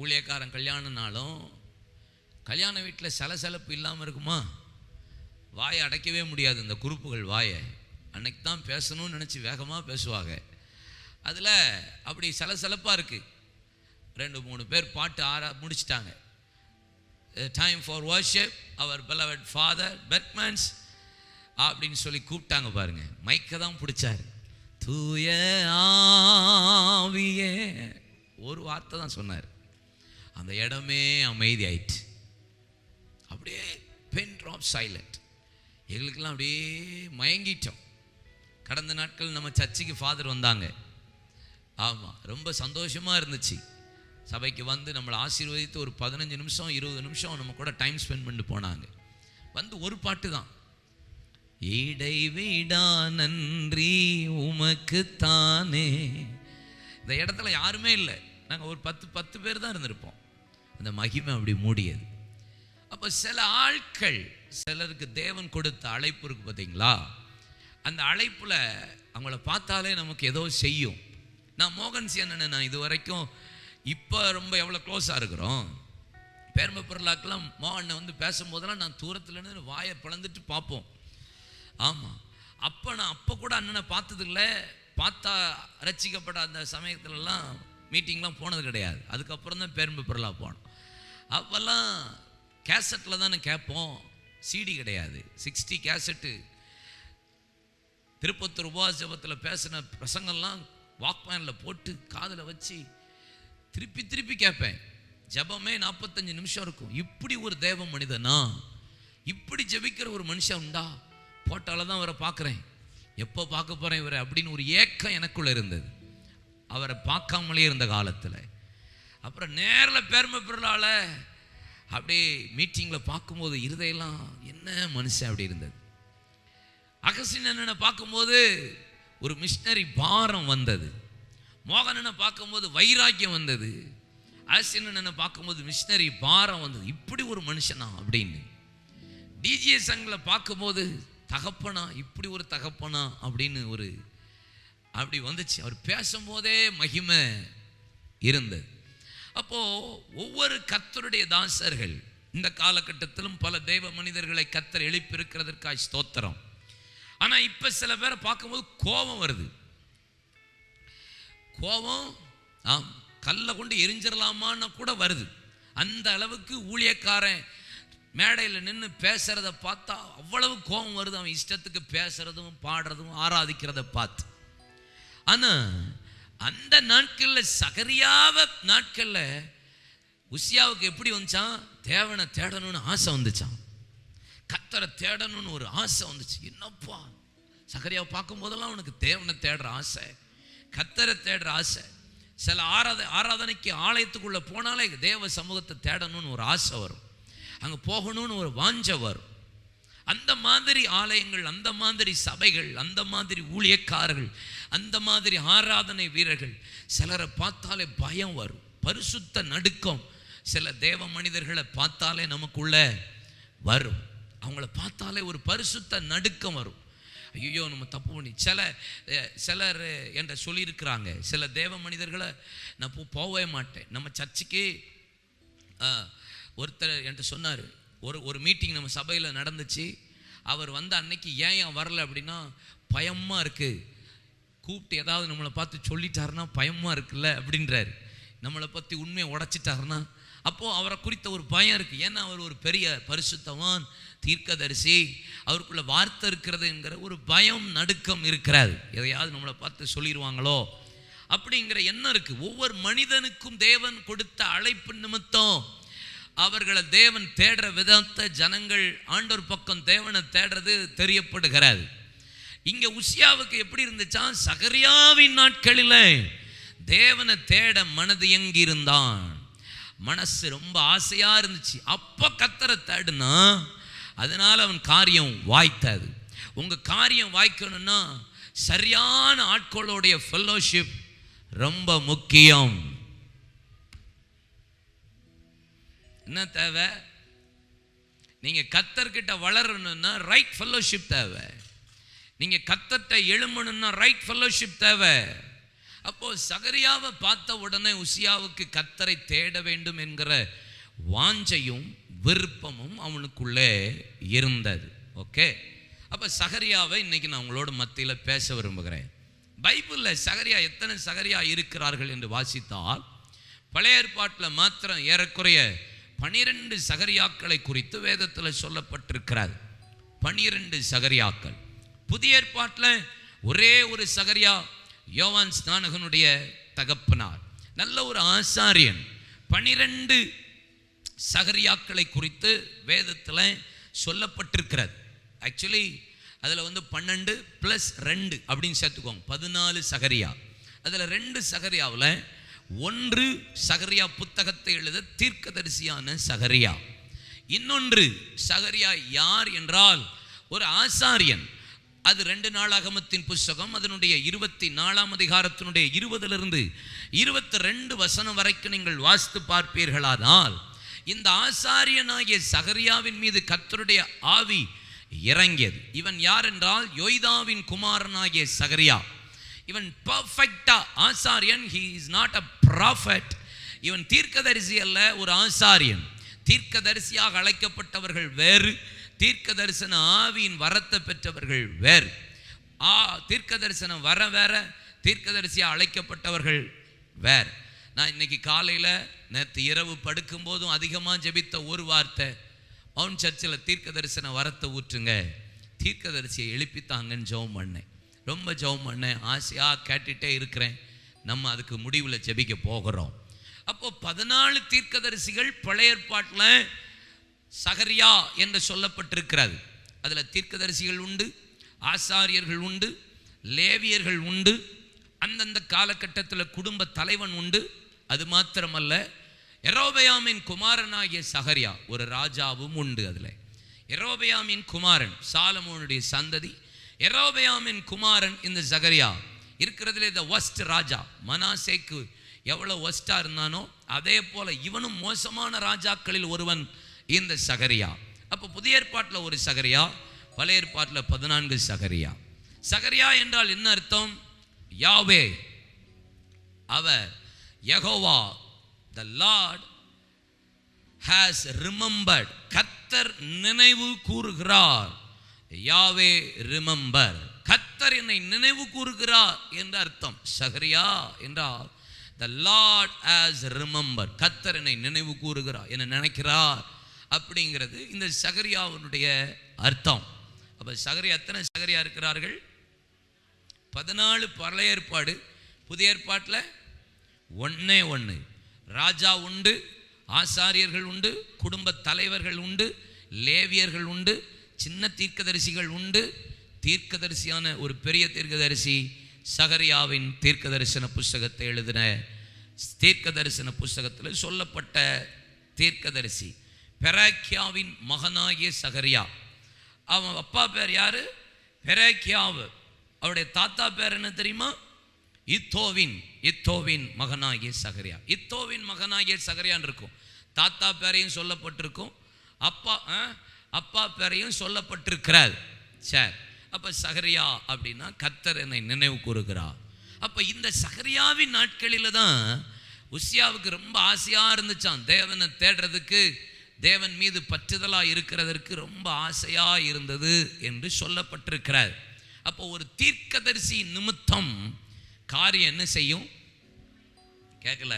ஊழியக்காரன் கல்யாணம்னாலும் கல்யாண வீட்டில் சலசலப்பு இல்லாமல் இருக்குமா? வாயை அடைக்கவே முடியாது இந்த குறுப்புகள் வாயை. அன்னைக்கு தான் பேசணும்னு நினச்சி வேகமாக பேசுவாங்க. அதில் அப்படி சலசலப்பாக இருக்குது. 2-3 பேர் பாட்டு முடிச்சிட்டாங்க. Time for worship our beloved father Berchmans அப்படின்னு சொல்லி கூப்பிட்டாங்க பாருங்க. மைக்கை தான் பிடிச்சாரு. தூய ஆவியே, ஒரு வார்த்தை தான் சொன்னார். அந்த இடமே அமைதி ஆயிட்டு. அப்படியே பென் ட்ராப் சைலண்ட். எங்களுக்கெல்லாம் அப்படியே மயங்கிட்டோம். கடந்த நாட்கள் நம்ம சர்ச்சுக்கு ஃபாதர் வந்தாங்க. ஆமாம், ரொம்ப சந்தோஷமாக இருந்துச்சு. சபைக்கு வந்து நம்மளை ஆசீர்வதித்து ஒரு 15 நிமிஷம் 20 நிமிஷம் நம்ம கூட டைம் ஸ்பெண்ட் பண்ணிட்டு போனாங்க. வந்து ஒரு பாட்டு தான், இடைவிடா நன்றி உமக்கு தானே. இந்த இடத்துல யாருமே இல்லை, நாங்கள் ஒரு 10 பேர் தான் இருந்திருப்போம். அந்த மகிமை அப்படி மூடியது. அப்போ சில ஆட்கள், சிலருக்கு தேவன் கொடுத்த அழைப்பு இருக்கு பார்த்தீங்களா, அந்த அழைப்பில் அவங்கள பார்த்தாலே நமக்கு ஏதோ செய்யும். நான் மோகன் சி அண்ணனை நான் இது வரைக்கும் இப்போ ரொம்ப எவ்வளோ க்ளோஸாக இருக்கிறோம். பேர்ம பொருளாக்கெல்லாம் மோகனை வந்து பேசும்போதெல்லாம் நான் தூரத்துலேருந்து வாயை பிளந்துட்டு பார்ப்போம். ஆமாம், நான் அப்போ கூட அண்ணனை பார்த்ததில்லை. பார்த்தா ரசிக்கப்பட்ட அந்த சமயத்துலலாம் மீட்டிங்லாம் போனது கிடையாது. அதுக்கப்புறம் தான் பேர்ம பொருளா போனோம். அப்போல்லாம் கேசட்டில் தானே கேட்போம், சிடி கிடையாது. 60 கேசட்டு. திருப்பத்தூர் உபவாச ஜபத்தில் பேசின பிரசங்கெல்லாம் வாக்மேனில் போட்டு காதில் வச்சு திருப்பி திருப்பி கேட்பேன். ஜபமே 45 நிமிஷம் இருக்கும். இப்படி ஒரு தேவ மனிதனா, இப்படி ஜபிக்கிற ஒரு மனுஷன் உண்டா? போட்டால தான் அவரை பார்க்குறேன், எப்போ பார்க்க போகிறேன் இவரை அப்படின்னு ஒரு ஏக்கம் எனக்குள்ள இருந்தது, அவரை பார்க்காமலே இருந்த காலத்தில். அப்புறம் நேரில் பேர்ம பொருளால் அப்படியே மீட்டிங்கில் பார்க்கும்போது இருதையெல்லாம் என்ன மனுஷன் அப்படி இருந்தது. அகஸ்டின் அண்ணனை பார்க்கும்போது ஒரு மிஷனரி பாரம் வந்தது. மோகனனை பார்க்கும்போது வைராக்கியம் வந்தது. அகஸ்டின் அண்ணனை பார்க்கும்போது மிஷனரி பாரம் வந்தது. இப்படி ஒரு மனுஷனா அப்படின்னு. டிஜிஎஸ் அங்கில் பார்க்கும்போது தகப்பனா, இப்படி ஒரு தகப்பனா அப்படின்னு ஒரு அப்படி வந்துச்சு. அவர் பேசும்போதே மகிமை இருந்தது. அப்போ ஒவ்வொரு கர்த்தருடைய தாசர்கள் இந்த காலகட்டத்திலும் பல தெய்வ மனிதர்களை கர்த்தர் எழுப்பியிருக்கிறதற்காக ஸ்தோத்திரம். ஆனா இப்ப சில பேரை பார்க்கும்போது கோபம் வருது. கோபம் கல்லை கொண்டு எரிஞ்சிடலாமான்னு கூட வருது. அந்த அளவுக்கு ஊழியக்காரன் மேடையில் நின்று பேசுறத பார்த்தா அவ்வளவு கோபம் வருது. அவன் இஷ்டத்துக்கு பேசுறதும் பாடுறதும் ஆராதிக்கிறத பார்த்து. ஆனா அந்த நாட்களில் சகரியாவ நாட்களில் உசியாவுக்கு எப்படி வந்துச்சான்? தேவனை தேடணும்னு ஆசை வந்துச்சான். கர்த்தரை தேடணும்னு ஒரு ஆசை வந்துச்சு. என்னப்பா, சகரியாவை பார்க்கும் போதெல்லாம் அவனுக்கு தேவனை தேடுற ஆசை, கர்த்தரை தேடுற ஆசை. சில ஆராதனைக்கு ஆலயத்துக்குள்ள போனாலே தேவ சமூகத்தை தேடணும்னு ஒரு ஆசை வரும், அங்கே போகணும்னு ஒரு வாஞ்சை வரும். அந்த மாதிரி ஆலயங்கள், அந்த மாதிரி சபைகள், அந்த மாதிரி ஊழியக்காரர்கள், அந்த மாதிரி ஆராதனை வீரர்கள், சிலரை பார்த்தாலே பயம் வரும், பரிசுத்த நடுக்கம். சில தேவ மனிதர்களை பார்த்தாலே நமக்குள்ள வரும். அவங்கள பார்த்தாலே ஒரு பரிசுத்த நடுக்கம் வரும். ஐயோ நம்ம தப்பு பண்ணி சிலர் என்ற சொல்லியிருக்கிறாங்க. சில தேவ மனிதர்களை நான் போகவே மாட்டேன். நம்ம சர்ச்சுக்கு ஒருத்தர் என்கிட்ட சொன்னார், ஒரு மீட்டிங் நம்ம சபையில் நடந்துச்சு. அவர் வந்த அன்னைக்கு ஏன் வரல அப்படின்னா, பயமாக இருக்குது, கூப்பிட்டு ஏதாவது நம்மளை பார்த்து சொல்லிட்டாருன்னா பயமாக இருக்குல்ல அப்படின்றாரு. நம்மளை பற்றி உண்மையை உடைச்சிட்டாருன்னா அப்போ அவரை குறித்த ஒரு பயம் இருக்கு. ஏன்னா அவர் ஒரு பெரிய பரிசுத்தவான், தீர்க்கதரிசி, அவருக்குள்ள வார்த்தை இருக்கிறது என்கிற ஒரு பயம், நடுக்கம் இருக்கிறாரு. எதையாவது நம்மளை பார்த்து சொல்லிடுவாங்களோ அப்படிங்கிற எண்ணம் இருக்கு. ஒவ்வொரு மனிதனுக்கும் தேவன் கொடுத்த அழைப்பு நிமித்தம் அவர்களை தேவன் தேடுற விதத்தை ஜனங்கள் ஆண்டவர் பக்கம் தேவனை தேடுறது தெரியப்படுகிறாரு. இங்க உசியாவுக்கு எப்படி இருந்துச்சா, சகரியாவின் நாட்களில் தேவனை தேட மனது எங்கி இருந்தான், மனசு ரொம்ப ஆசையா இருந்துச்சு. அப்ப கர்த்தரை தேடுனா அதனால அவன் காரியம் வாய்த்தது. உங்க காரியம் வாய்க்கணும்னா சரியான ஆட்களோடைய ஃபெல்லோஷிப் ரொம்ப முக்கியம். என்ன தேவை? நீங்க கர்த்தர்கிட்ட வளரணும்னா ரைட் ஃபெல்லோஷிப் தேவை. நீங்க கர்த்தர்கிட்ட எழும்பணும்னா ரைட் ஃபெல்லோஷிப் தேவை. அப்போ சகரியாவை பார்த்த உடனே உசியாவுக்கு கர்த்தரை தேட வேண்டும் என்கிற வாஞ்சையும் விருப்பமும் அவனுக்குள்ளே இருந்தது. ஓகே, அப்போ சகரியாவை இன்னைக்கு நான் உங்களோட மத்தியில் பேச விரும்புகிறேன். பைபிளில் சகரியா, எத்தனை சகரியா இருக்கிறார்கள் என்று வாசித்தால் பழைய ஏற்பாட்டில் மாத்திரம் ஏறக்குறைய 12 சகரியாக்களை குறித்து வேதத்தில் சொல்லப்பட்டிருக்கிறார். 12 சகரியாக்கள். புதிய ஏற்பாட்டில் ஒரே ஒரு சகரியா, யோவான் ஸ்நானகனுடைய தகப்பனார், நல்ல ஒரு ஆசாரியன். 12 சகரியாக்களை குறித்து வேதத்தில் சொல்லப்பட்டிருக்கிறது. ஆக்சுவலி அதில் 12 + 2 அப்படின்னு சேர்த்துக்கோங்க, 14 சகரியா. அதில் 2 சகரியாவில் ஒன்று சகரியா புத்தகத்தை எழுத தீர்க்கதரிசியான சகரியா. இன்னொன்று சகரியா யார் என்றால் ஒரு ஆசாரியன். அது 2 நாளாகமத்தின் புஸ்தகம், அதனுடைய 24ஆம் அதிகாரத்தினுடைய 20 - 22 வசனம் வரைக்கும் நீங்கள் வாசித்து பார்ப்பீர்களானால் இந்த ஆசாரியனாகிய சகரியாவின் மீது கர்த்தருடைய ஆவி இறங்கியது. இவன் யார் என்றால் யோய்தாவின் குமாரனாகிய சகரியா. இவன் பர்ஃபெக்டா ஆசாரியன். he is not a prophet. இவன் தீர்க்கதரிசி அல்ல, ஒரு ஆசாரியன். தீர்க்கதரிசியாக அழைக்கப்பட்டவர்கள் வேறு, தீர்க்க தரிசன ஆவியின் வரத்தை பெற்றவர்கள் வேறு. தீர்க்க தரிசனம் வர வேற, தீர்க்கதரிசியாக அழைக்கப்பட்டவர்கள் வேறு. நான் இன்னைக்கு காலையில், நேற்று இரவு படுக்கும் போதும் அதிகமாக ஜெபித்த ஒரு வார்த்தை, மவுண்ட் சர்ச்சில் தீர்க்க தரிசன வரத்தை ஊற்றுங்க, தீர்க்கதரிசியை எழுப்பித்தாங்கன்னு ஜெபம் பண்ணேன். ரொம்ப ஜெபம் பண்ணேன், ஆசையாக கேட்டுகிட்டே இருக்கிறேன். நம்ம அதுக்கு முடிவில் ஜெபிக்க போகிறோம். அப்போ 14 தீர்க்கதரிசிகள் பழைய ஏற்பாட்டில் சகரியா என்று சொல்லப்பட்டிருக்கிறது. அதில் தீர்க்கதரிசிகள் உண்டு, ஆசாரியர்கள் உண்டு, லேவியர்கள் உண்டு, அந்தந்த காலகட்டத்தில் குடும்ப தலைவன் உண்டு. அது மாத்திரமல்ல, யெரொபெயாமின் குமாரனாகிய சகரியா, ஒரு ராஜாவும் உண்டு. அதில் யெரொபெயாமின் குமாரன், சாலமோனுடைய சந்ததி. யெரொபெயாமின் குமாரன் இந்த சகரியா இருக்கிறதுல இந்த ஒஸ்ட் ராஜா. மனாசேக்கு எவ்வளோ ஒஸ்டாக இருந்தானோ அதே போல இவனும் மோசமான ராஜாக்களில் ஒருவன் இந்த சகரியா. அப்போ புதிய ஏற்பாட்டில் ஒரு சகரியா, பழைய ஏற்பாட்டில் 14 சகரியா. சகரியா என்றால் என்ன அர்த்தம்? யாவே, அவர், Jehovah, the Lord has remembered, கர்த்தர் நினைவு கூறுகிறார். யாவே ரிமெம்பர், கர்த்தர் என்னை நினைவு கூறுகிறார் என்று அர்த்தம். சகரியா என்றால் the Lord has remembered, கர்த்தர் என்னை நினைவு கூறுகிறார், என்ன நினைக்கிறார் அப்படிங்கிறது இந்த சகரியாவுடைய அர்த்தம். அப்போ சகரியா, எத்தனை சகரியா இருக்கிறார்கள்? 14 பழைய ஏற்பாடு. புதிய ஏற்பாட்டில் 1 ராஜா உண்டு, ஆசாரியர்கள் உண்டு, குடும்ப தலைவர்கள் உண்டு, லேவியர்கள் உண்டு, சின்ன தீர்க்கதரிசிகள் உண்டு. தீர்க்கதரிசியான ஒரு பெரிய தீர்க்கதரிசி சகரியாவின் தீர்க்க தரிசன புஸ்தகத்தை எழுதின தீர்க்க தரிசன புஸ்தகத்தில் சொல்லப்பட்ட தீர்க்கதரிசி பெராக்கியாவின் மகனாகிய சகரியா. அவன் அப்பா பேர் யாரு? பெராக்கியாவு. அவருடைய தாத்தா பேர் என்ன தெரியுமா? இத்தோவின் மகனாகிய சகரியா. இத்தோவின் மகனாகிய சகரியான் இருக்கும். தாத்தா பேரையும் சொல்லப்பட்டிருக்கும், அப்பா பேரையும் சொல்லப்பட்டிருக்கிறார். சரி, அப்ப சகரியா அப்படின்னா கர்த்தர் என்னை நினைவு கூறுகிறார். அப்ப இந்த சகரியாவின் நாட்களில தான் உசியாவுக்கு ரொம்ப ஆசையா இருந்துச்சான். தேவனை தேடுறதுக்கு, தேவன் மீது பற்றுதலா இருக்கிறதற்கு ரொம்ப ஆசையா இருந்தது என்று சொல்லப்பட்டிருக்கிறார். அப்போ ஒரு தீர்க்கதரிசி நிமித்தம் காரியம் என்ன செய்யும்? கேட்கல,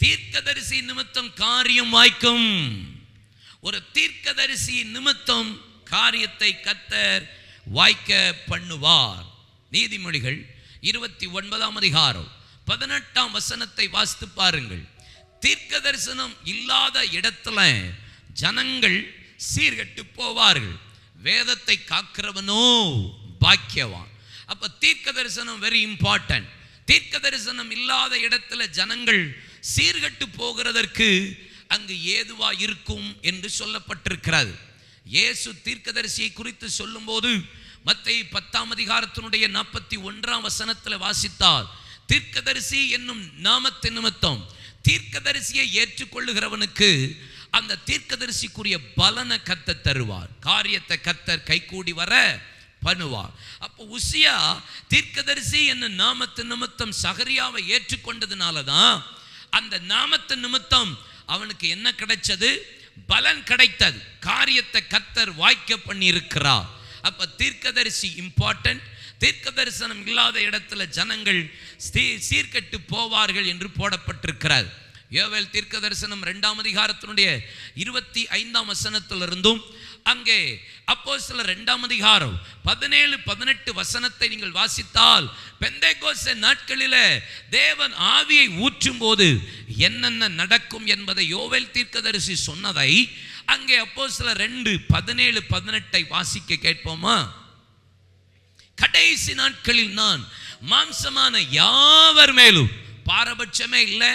தீர்க்கதரிசி நிமித்தம் காரியம் வாய்க்கும். ஒரு தீர்க்கதரிசி நிமித்தம் காரியத்தை கர்த்தர் வாய்க்க பண்ணுவார். நீதிமொழிகள் 29ஆம் அதிகாரம் 18ஆம் வசனத்தை வாசித்து பாருங்கள். தீர்க்க தரிசனம் இல்லாத இடத்துல ஜனங்கள் சீர்கெட்டு போவார்கள். வேதத்தை காக்கிறவனோ பாக்கியவான். அப்ப தீர்க்க தரிசனம் வெரி இம்பார்ட்டன்ட். தீர்க்க தரிசனம் இல்லாத இடத்துல ஜனங்கள் சீர்கெட்டு போகிறதற்கு அங்கு ஏதுவா இருக்கும் என்று சொல்லப்பட்டிருக்கிறது. இயேசு தீர்க்கதரிசியை குறித்து சொல்லும்போது மத்தேயு 10ஆம் அதிகாரத்தினுடைய 41ஆம் வசனத்தில் வாசித்தால், தீர்க்கதரிசி என்னும் நாமத்தின் நிமித்தம் தீர்க்கதரிசியை ஏற்றுக்கொள்ளுகிறவனுக்கு அந்த தீர்க்கதரிசிக்குரிய பலனை கர்த்தர் தருவார். காரியத்தை கர்த்தர் கைகூடி வர பண்ணுவார். அப்போ உசியா தீர்க்கதரிசி என்னும் நாமத்தின் நிமித்தம் சகரியாவை ஏற்றுக்கொண்டதுனால தான் அந்த நாமத்தின் நிமித்தம் அவனுக்கு என்ன கிடைச்சது? பலன் கிடைத்தது. காரியத்தை கர்த்தர் வாய்க்க பண்ணி இருக்கிறார். அப்ப தீர்க்கதரிசி இம்பார்ட்டன்ட். தீர்க்க தரிசனம் இல்லாத இடத்துல ஜனங்கள் சீர்கெட்டு போவார்கள் என்று போடப்பட்டிருக்கிறார். யோவேல் தீர்க்க தரிசனம் 2ஆம் அதிகாரத்தினுடைய 25ஆம் வசனத்திலிருந்தும் அங்கே அப்போஸ்தலர் 2ஆம் அதிகாரம் 17-18 வசனத்தை நீங்கள் வாசித்தால், பெந்தேகோஸ்தே நாட்களிலே தேவன் ஆவியை ஊற்றும் போது என்னென்ன நடக்கும் என்பதை யோவேல் தீர்க்கதரிசி சொன்னதை அங்கே அப்போஸ்தலர் 2:17-18 வாசிக்க கேட்போமா? கடைசி நாட்களில் நான் மாம்சமான யாவர் மேலும், பாரபட்சமே இல்லை,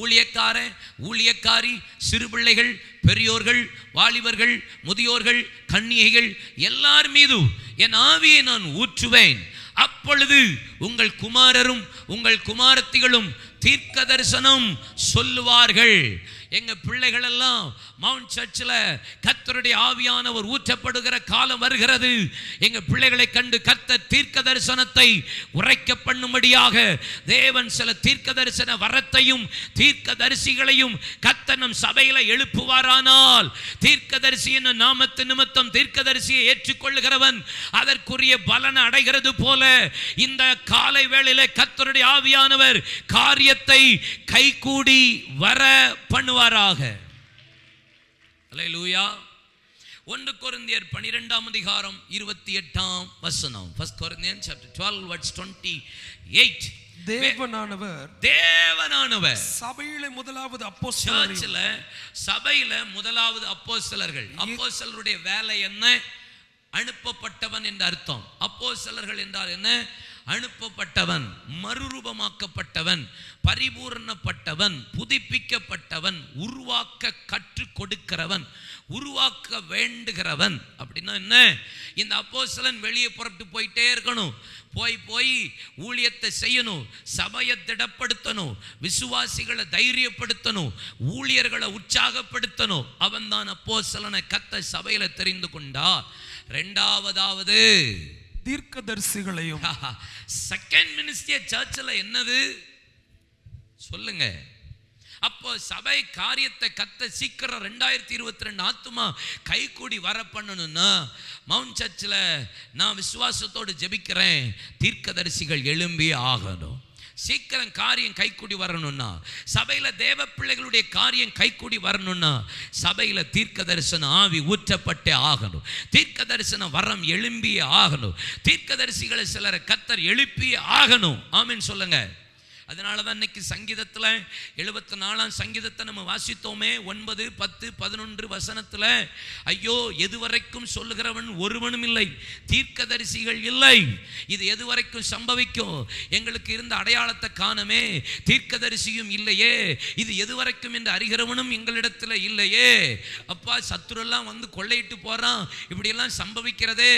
ஊழியக்காரன், ஊழியக்காரி, சிறு பிள்ளைகள், பெரியோர்கள், வாலிபர்கள், முதியோர்கள், கன்னிகைகள் எல்லார் மீதும் என் ஆவியை நான் ஊற்றுவேன். அப்பொழுது உங்கள் குமாரரும் உங்கள் குமாரத்திகளும் தீர்க்க தரிசனம் சொல்லுவார்கள். எங்க பிள்ளைகள் எல்லாம் மவுண்ட் சர்ச்சில் கர்த்தருடைய ஆவியானவர் ஊற்றப்படுகிற காலம் வருகிறது. எங்க பிள்ளைகளை கண்டு கர்த்தர் தீர்க்க தரிசனத்தை உரைக்க பண்ணும்படியாக தேவன் சில தீர்க்க தரிசன வரத்தையும் தீர்க்க தரிசிகளையும் கர்த்தர் நம் சபையில எழுப்புவாரானால், தீர்க்க தரிசி என்ற நாமத்து நிமித்தம் தீர்க்க தரிசியை ஏற்றுக்கொள்ளுகிறவன் அதற்குரிய பலனை அடைகிறது போல இந்த காலை வேளையில கர்த்தருடைய ஆவியானவர் காரியத்தை கைகூடி வர பண்ணுவாராக. அல்லேலூயா. 1 கொரிந்தியர் 12ஆம் அதிகாரம் 28ஆம் வசனம். 1 Corinthians chapter 12 verse 28. தேவனானவர் சபையில முதலாவது அப்போஸ்தலர், சர்ச்சில் சபையில முதலாவது அப்போஸ்தலர்கள். அப்போஸ்தலருடைய வேலை என்ன? அனுப்பப்பட்டவன் என்ற அர்த்தம். அப்போஸ்தலர்கள் என்றால் என்ன? அனுப்பப்பட்டவன், மறுரூபமாக்கப்பட்டவன், பரிபூரணப்பட்டவன், புதுப்பிக்கப்பட்டவன், உருவாக்க கற்றுக் கொடுக்கிறவன், உருவாக்க வேண்டுகிறவன். அப்படின்னா என்ன? இந்த அப்போஸ்தலன் வெளியே புறப்பட்டு போயிட்டே இருக்கணும். போய் ஊழியத்தை செய்யணும், சபையை திடப்படுத்தணும், விசுவாசிகளை தைரியப்படுத்தணும், ஊழியர்களை உற்சாகப்படுத்தணும். அவன் தான் அப்போஸ்தலனை கர்த்தர் சபையில தெரிந்து கொண்டார். இரண்டாவதாவது தீர்க்கதரிசிகளையும். செகண்ட் மினிஸ்ட்ரி சர்ச்சில் என்னது சொல்லுங்க. அப்போ சபை காரியத்தை கர்த்தர் சீக்கிரம் 2022 ஆத்துமா கைகூடி வர பண்ணணும்னா மவுண்ட் சர்ச்சில் நான் விசுவாசத்தோடு ஜெபிக்கிறேன், தீர்க்கதரிசிகள் எழும்பி ஆகணும். சீக்கிரம் காரியம் கைக்கூடி வரணும்னா, சபையில தேவ பிள்ளைகளுடைய காரியம் கைக்கூடி வரணும்னா சபையில தீர்க்க தரிசன ஆவி ஊற்றப்பட்டே ஆகணும். தீர்க்க தரிசன வரம் எழும்பியே ஆகணும். தீர்க்க தரிசிகளை சிலரை கர்த்தர் எழுப்பியே ஆகணும். ஆமென் சொல்லுங்க. அதனால தான் இன்னைக்கு சங்கீதத்தில் 74ஆம் சங்கீதத்தை நம்ம வாசித்தோமே, 9, 10, 11 வசனத்தில், ஐயோ எதுவரைக்கும் சொல்லுகிறவன் ஒருவனும் இல்லை, தீர்க்கதரிசிகள் இல்லை, இது எதுவரைக்கும் சம்பவிக்கும்? எங்களுக்கு இருந்த அடையாளத்தை காணமே, தீர்க்கதரிசியும் இல்லையே, இது எதுவரைக்கும் என்று அறிகிறவனும் எங்களிடத்தில் இல்லையே. அப்பா சத்துரெல்லாம் வந்து கொள்ளையிட்டு போறான், இப்படியெல்லாம் சம்பவிக்கிறதே,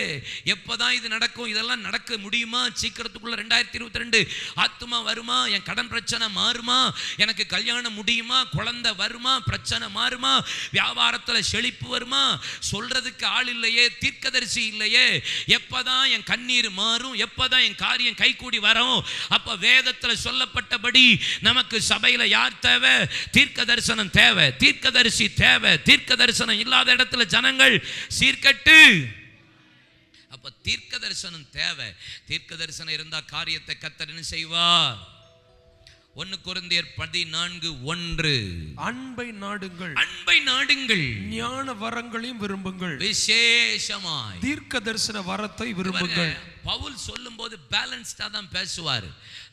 எப்போதான் இது நடக்கும்? இதெல்லாம் நடக்க முடியுமா? சீக்கிரத்துக்குள்ள 2022 ஆத்துமா வருமா? கடன் பிரச்சனை மாறுமா? எனக்கு கல்யாணம் முடியுமா? குழந்தை வருமா? பிரச்சனை மாறுமா? வியாபாரத்தில் செழிப்பு வருமா? சொல்றதுக்கு ஆள் இல்லையே, தீர்க்கதரிசி இல்லையே. எப்பதான் என் கண்ணீர் மாறும்? எப்பதான் என் காரியம் கைகூடி வரும்? அப்ப வேதத்தில் சொல்லப்பட்டபடி நமக்கு சபையில யார் தேவை? தீர்க்க தரிசனம் தேவை, தீர்க்கதரிசி தேவை. தீர்க்க தரிசனம் இல்லாத இடத்துல ஜனங்கள் சீர்கெட்டு. அப்ப தீர்க்க தரிசனம் தேவை. தீர்க்க தரிசனம் இருந்தா காரியத்தை கர்த்தர் என்ன செய்வார்? 1 கொரிந்தியர் 14:1 அன்பை நாடுங்கள், அன்பை நாடுங்கள், ஞான வரங்களையும் விரும்புங்கள், விசேஷமாய் தீர்க்க தரிசன வரத்தை விரும்புங்கள். பவுல் சொல்லும்போது பேலன்ஸ்டா தான் பேசுவார்.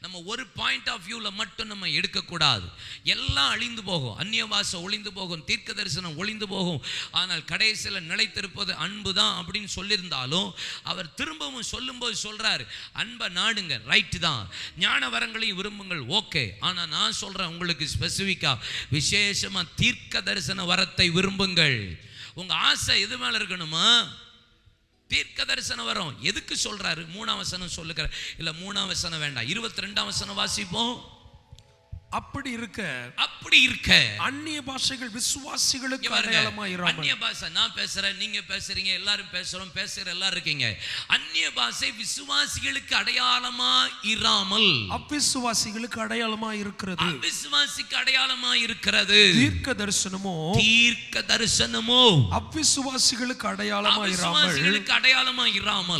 நம்ம ஒரு பாயிண்ட் ஆஃப் வியூல மட்டும் நம்ம எடுக்க கூடாது. எல்லாம் அழிந்து போகும், அந்நிய பாஷை ஒளிந்து போகும், தீர்க்க தரிசனம் ஒளிந்து போகும், ஆனால் கடைசியில் நிலைத்திருப்பது அன்பு தான் அப்படின்னு சொல்லியிருந்தாலும் அவர் திரும்பவும் சொல்லும்போது சொல்றாரு, அன்பை நாடுங்க, ரைட்டு தான், ஞான வரங்களையும் விரும்புங்கள், ஓகே. ஆனா நான் சொல்றேன் உங்களுக்கு ஸ்பெசிஃபிக்கா, விசேஷமா தீர்க்க தரிசன வரத்தை விரும்புங்கள். உங்க ஆசை எது மேல இருக்கணுமா? தீர்க்க தரிசனம் வரும். எதுக்கு சொல்றாரு? 3ஆம் வசனம் சொல்லுகிற, இல்ல 3ஆம் வசனம் வேண்டாம், 22ஆம் வசனம் வாசிப்போம். அப்படி இருக்க அந்நிய பாஷைகள் விசுவாசிகளுக்கு அடையாளமாய் இராமல். அந்நிய பாஷை நான் பேசுறேன், நீங்க பேசுறீங்க, எல்லாரும் பேசுறோம், பேசுற எல்லாரும் இருக்கீங்க. அந்நிய பாஷை விசுவாசிகளுக்கு அடையாளமா இராமல் அவிசுவாசிகளுக்கு அடையாளமா இருக்கிறது. அவிசுவாசிக்கு அடையாளமா இருக்கிறது. தீர்க்க தரிசனமோ அவிசுவாசிகளுக்கு அடையாளமா இராமல்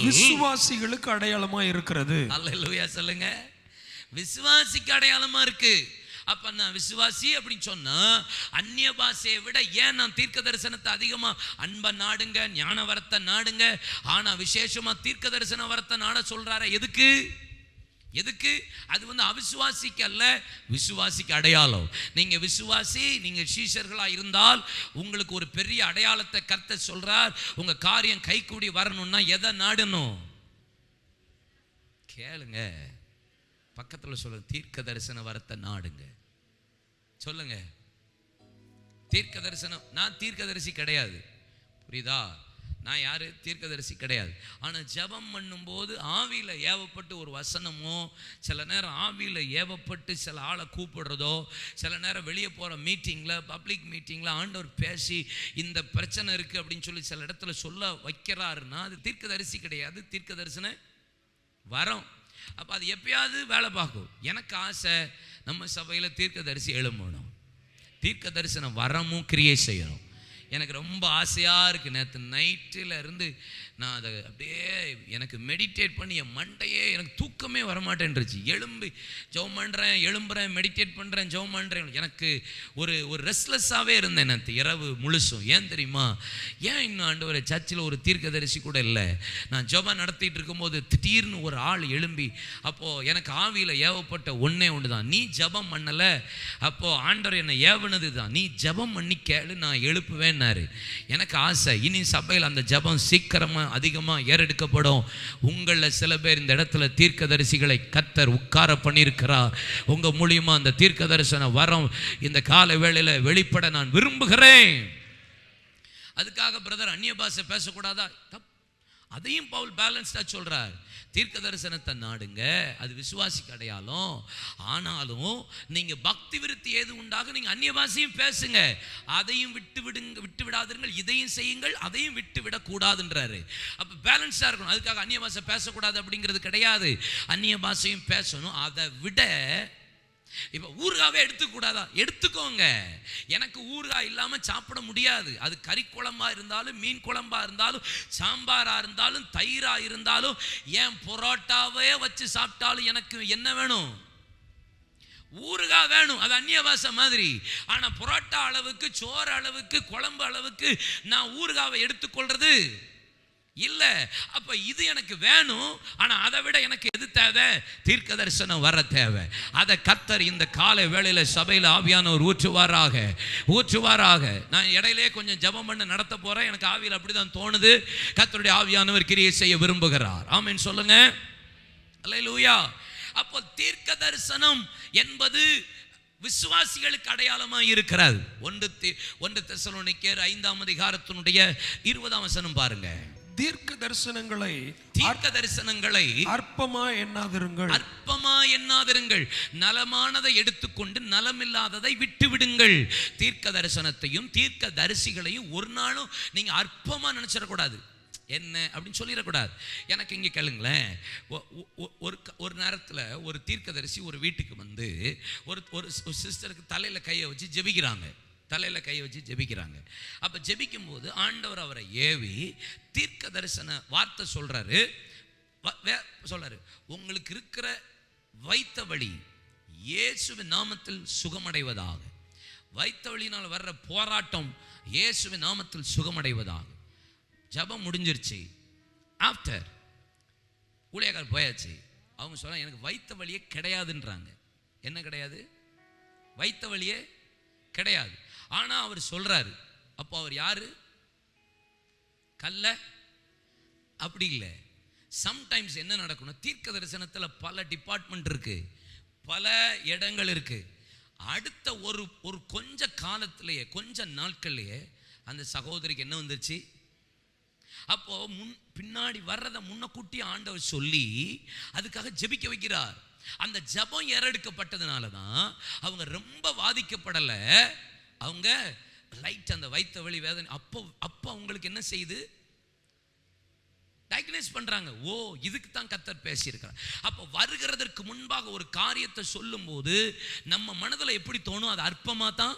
விசுவாசிகளுக்கு அடையாளமா இருக்கிறது. அல்லேலூயா சொல்லுங்க. விசுவாசிக்கு அடையாளமா இருக்கு. அப்ப நான் விசுவாசி அப்படின்னு சொன்னா அந்நிய பாஷையை விட ஏன் நான் தீர்க்க தரிசனத்தை அதிகமா, அன்பை நாடுங்க, ஞான வரத்தை நாடுங்க, ஆனா விசேஷமா தீர்க்க தரிசன வரத்தை நாட சொல்றாரு. எதுக்கு? அது அவிசுவாசிக்கு அல்ல, விசுவாசிக்கு அடையாளம். நீங்க விசுவாசி, நீங்க சீஷர்களா இருந்தால் உங்களுக்கு ஒரு பெரிய அடையாளத்தை கர்த்தர் சொல்றார். உங்க காரியம் கைகூடி வரணும்னா எதை நாடணும்? கேளுங்க, பக்கத்தில் சொல்லுங்க, தீர்க்க தரிசன வரத்தை நாடுங்க. சொல்லுங்க, தீர்க்க தரிசனம். நான் தீர்க்கதரிசி கிடையாது, புரியுதா? நான் யாரு? தீர்க்கதரிசி கிடையாது. ஆனால் ஜெபம் பண்ணும்போது ஆவியில் ஏவப்பட்டு ஒரு வசனமோ, சில நேரம் ஆவியில் ஏவப்பட்டு சில ஆளை கூப்பிடுறதோ, சில நேரம் வெளியே போகிற மீட்டிங்கில், பப்ளிக் மீட்டிங்கில் ஆண்டவர் பேசி இந்த பிரச்சனை இருக்குது அப்படின்னு சொல்லி சில இடத்துல சொல்ல வைக்கிறாருன்னா அது தீர்க்கதரிசி கிடையாது, தீர்க்க தரிசன வரம். அப்போ அது எப்பயாவது வேலை பார்க்கும். எனக்கு ஆசை நம்ம சபையில் தீர்க்க தரிசி எழும்பணும், தீர்க்க தரிசன வரமும் கிரியை செய்யணும். எனக்கு ரொம்ப ஆசையாக இருக்குது. நேற்று நைட்டில் இருந்து நான் அதை அப்படியே எனக்கு மெடிடேட் பண்ணி என் மண்டையே எனக்கு தூக்கமே வரமாட்டேன்ருச்சு. ஜெபம் பண்ணுறேன், எழும்புறேன், மெடிடேட் பண்ணுறேன், ஜெபம் பண்ணுறேன். எனக்கு ஒரு ரெஸ்ட்லெஸ்ஸாகவே இருந்தேன் நேற்று இரவு முழுசும். ஏன் தெரியுமா? ஏன் இன்னும் ஆண்டவரே சர்ச்சில் ஒரு தீர்க்கதரிசி கூட இல்லை? நான் ஜெபம் நடத்திட்டு இருக்கும்போது திடீர்னு ஒரு ஆள் எழும்பி, அப்போது எனக்கு ஆவியில் ஏவப்பட்ட ஒன்றே ஒன்று தான், நீ ஜெபம் பண்ணலை, அப்போது ஆண்டவர் என்னை ஏவுனது தான், நீ ஜெபம் பண்ணி கேளு, நான் எழுப்புவேன். எனக்கு ஆசை இனி சபையில் அந்த ஜெபம் சீக்கிரமா அதிகமா ஏறெடுக்கப்படும். உங்களில் சில பேர் இந்த இடத்துல தீர்க்கதரிசிகளை கர்த்தர் உட்கார பண்ணியிருக்கிறார். உங்க மூலியமா அந்த தீர்க்க தரிசன வரம் இந்த கால வேளையில வெளிப்பட நான் விரும்புகிறேன். அதுக்காக பிரதர் அந்நிய பாஷை பேசக்கூடாதா? அதையும் பவுல் பேலன்ஸ்டா சொல்றார். தீர்க்க தரிசனத்தை நாடுங்க, அது விசுவாசிக்கு அடையாளம். ஆனாலும் நீங்க பக்தி விருத்தி ஏது உண்டாக நீங்க அந்நிய பாஷையும் பேசுங்க, அதையும் விட்டு விடாதீர்கள், இதையும் செய்யுங்கள், அதையும் விட்டு விடக்கூடாதுன்றாரு. அப்ப பேலன்ஸா இருக்கணும். அதுக்காக அந்நிய பாஷை பேசக்கூடாது அப்படிங்கிறது கிடையாது, அந்நிய பாஷையும் பேசணும். அதை விட இப்ப ஊறுகாவே எடுத்துக்கூடாதா? எடுத்துக்கோங்க. எனக்கு ஊறுகாய் இல்லாம சாப்பிட முடியாது. அது கறி குழம்பா இருந்தாலும், மீன் குழம்பா இருந்தாலும், சாம்பாரா இருந்தாலும், தயிரா இருந்தாலும், ஏன் பரோட்டாவே வச்சு சாப்பிட்டாலும் எனக்கு என்ன வேணும்? ஊறுகாய் வேணும். அது அந்நிய பாஷை மாதிரி. ஆனா பரோட்டா அளவுக்கு, சோறு அளவுக்கு, குழம்பு அளவுக்கு நான் ஊறுகாவை எடுத்துக்கொள்றது இல்ல. அப்ப இது எனக்கு வேணும். ஆனா அதை விட எனக்கு எது தேவை? தீர்க்க தரிசனம் வர தேவை. அதை கர்த்தர் இந்த காலை வேளையில சபையில் ஆவியானவர் ஊற்றுவாராக. நான் இடையிலே கொஞ்சம் ஜெபம் பண்ண நடத்த போறேன். எனக்கு ஆவியில் அப்படிதான் தோணுது. கர்த்தருடைய ஆவியானவர் கிரியை செய்ய விரும்புகிறார். ஆமென் சொல்லுங்க. அல்லேலூயா. அப்போ தீர்க்க தரிசனம் என்பது விசுவாசிகளுக்கு அடையாளமா இருக்கிறது. 1 தெசலோனிக்கேயர் 5ஆம் அதிகாரத்தினுடைய 20ஆம் வசனம் பாருங்க. தீர்க்க தரிசனங்களை அற்பமா எண்ணாதிருங்கள், நலமானதை எடுத்துக்கொண்டு நலமில்லாததை விட்டு விடுங்கள். தீர்க்க தரிசனத்தையும் தீர்க்க தரிசிகளையும் ஒரு நாளும் நீங்க அற்பமா நினைச்சிடக்கூடாது. என்ன அப்படின்னு சொல்லிடக்கூடாது. எனக்கு இங்கே கேளுங்களேன், ஒரு நேரத்தில் ஒரு தீர்க்கதரிசி ஒரு வீட்டுக்கு வந்து ஒரு சிஸ்டருக்கு தலையில் கையை வச்சு ஜெபிக்கிறாங்க. அப்போ ஜெபிக்கும்போது ஆண்டவர் அவரை ஏவி தீர்க்க தரிசன வார்த்தை சொல்றாரு. உங்களுக்கு இருக்கிற வைத்த வழி, இயேசுவின் நாமத்தில் சுகமடைவதாக. வைத்த வழியினால் வர்ற போராட்டம் இயேசுவின் நாமத்தில் சுகமடைவதாக. ஜெபம் முடிஞ்சிருச்சு. ஆஃப்டர் ஊழியக்காரர் போயாச்சு. அவங்க சொல்ல எனக்கு வைத்த வழியே கிடையாதுன்றாங்க. என்ன கிடையாது? வைத்த வழியே கிடையாது. ஆனா அவர் சொல்றாரு. அப்போ அவர் யாரு? கல்ல? அப்படி இல்லை. சம்டைம்ஸ் என்ன நடக்கணும், தீர்க்க தரிசனத்தில் பல டிபார்ட்மெண்ட் இருக்கு, பல இடங்கள் இருக்கு. அடுத்த ஒரு கொஞ்ச காலத்திலேயே, கொஞ்ச நாட்கள்லேயே அந்த சகோதரிக்கு என்ன வந்துருச்சு? அப்போ பின்னாடி வர்றதை முன்னக்கூட்டி ஆண்டவர் சொல்லி அதுக்காக ஜெபிக்க வைக்கிறார். அந்த ஜெபம் ஏறெடுக்கப்பட்டதுனால தான் அவங்க ரொம்ப பாதிக்கப்படலை. அவங்க லைட் அந்த வைத்த வலி வேதனை அப்போ அவங்களுக்கு என்ன செய்யுது? டயக்னைஸ் பண்றாங்க. ஓ, இதுக்கு தான் கர்த்தர் பேசியிருக்கிறார். அப்போ வருகிறதற்கு முன்பாக ஒரு காரியத்தை சொல்லும்போது நம்ம மனதில் எப்படி தோணும்? அது அற்பமாக தான்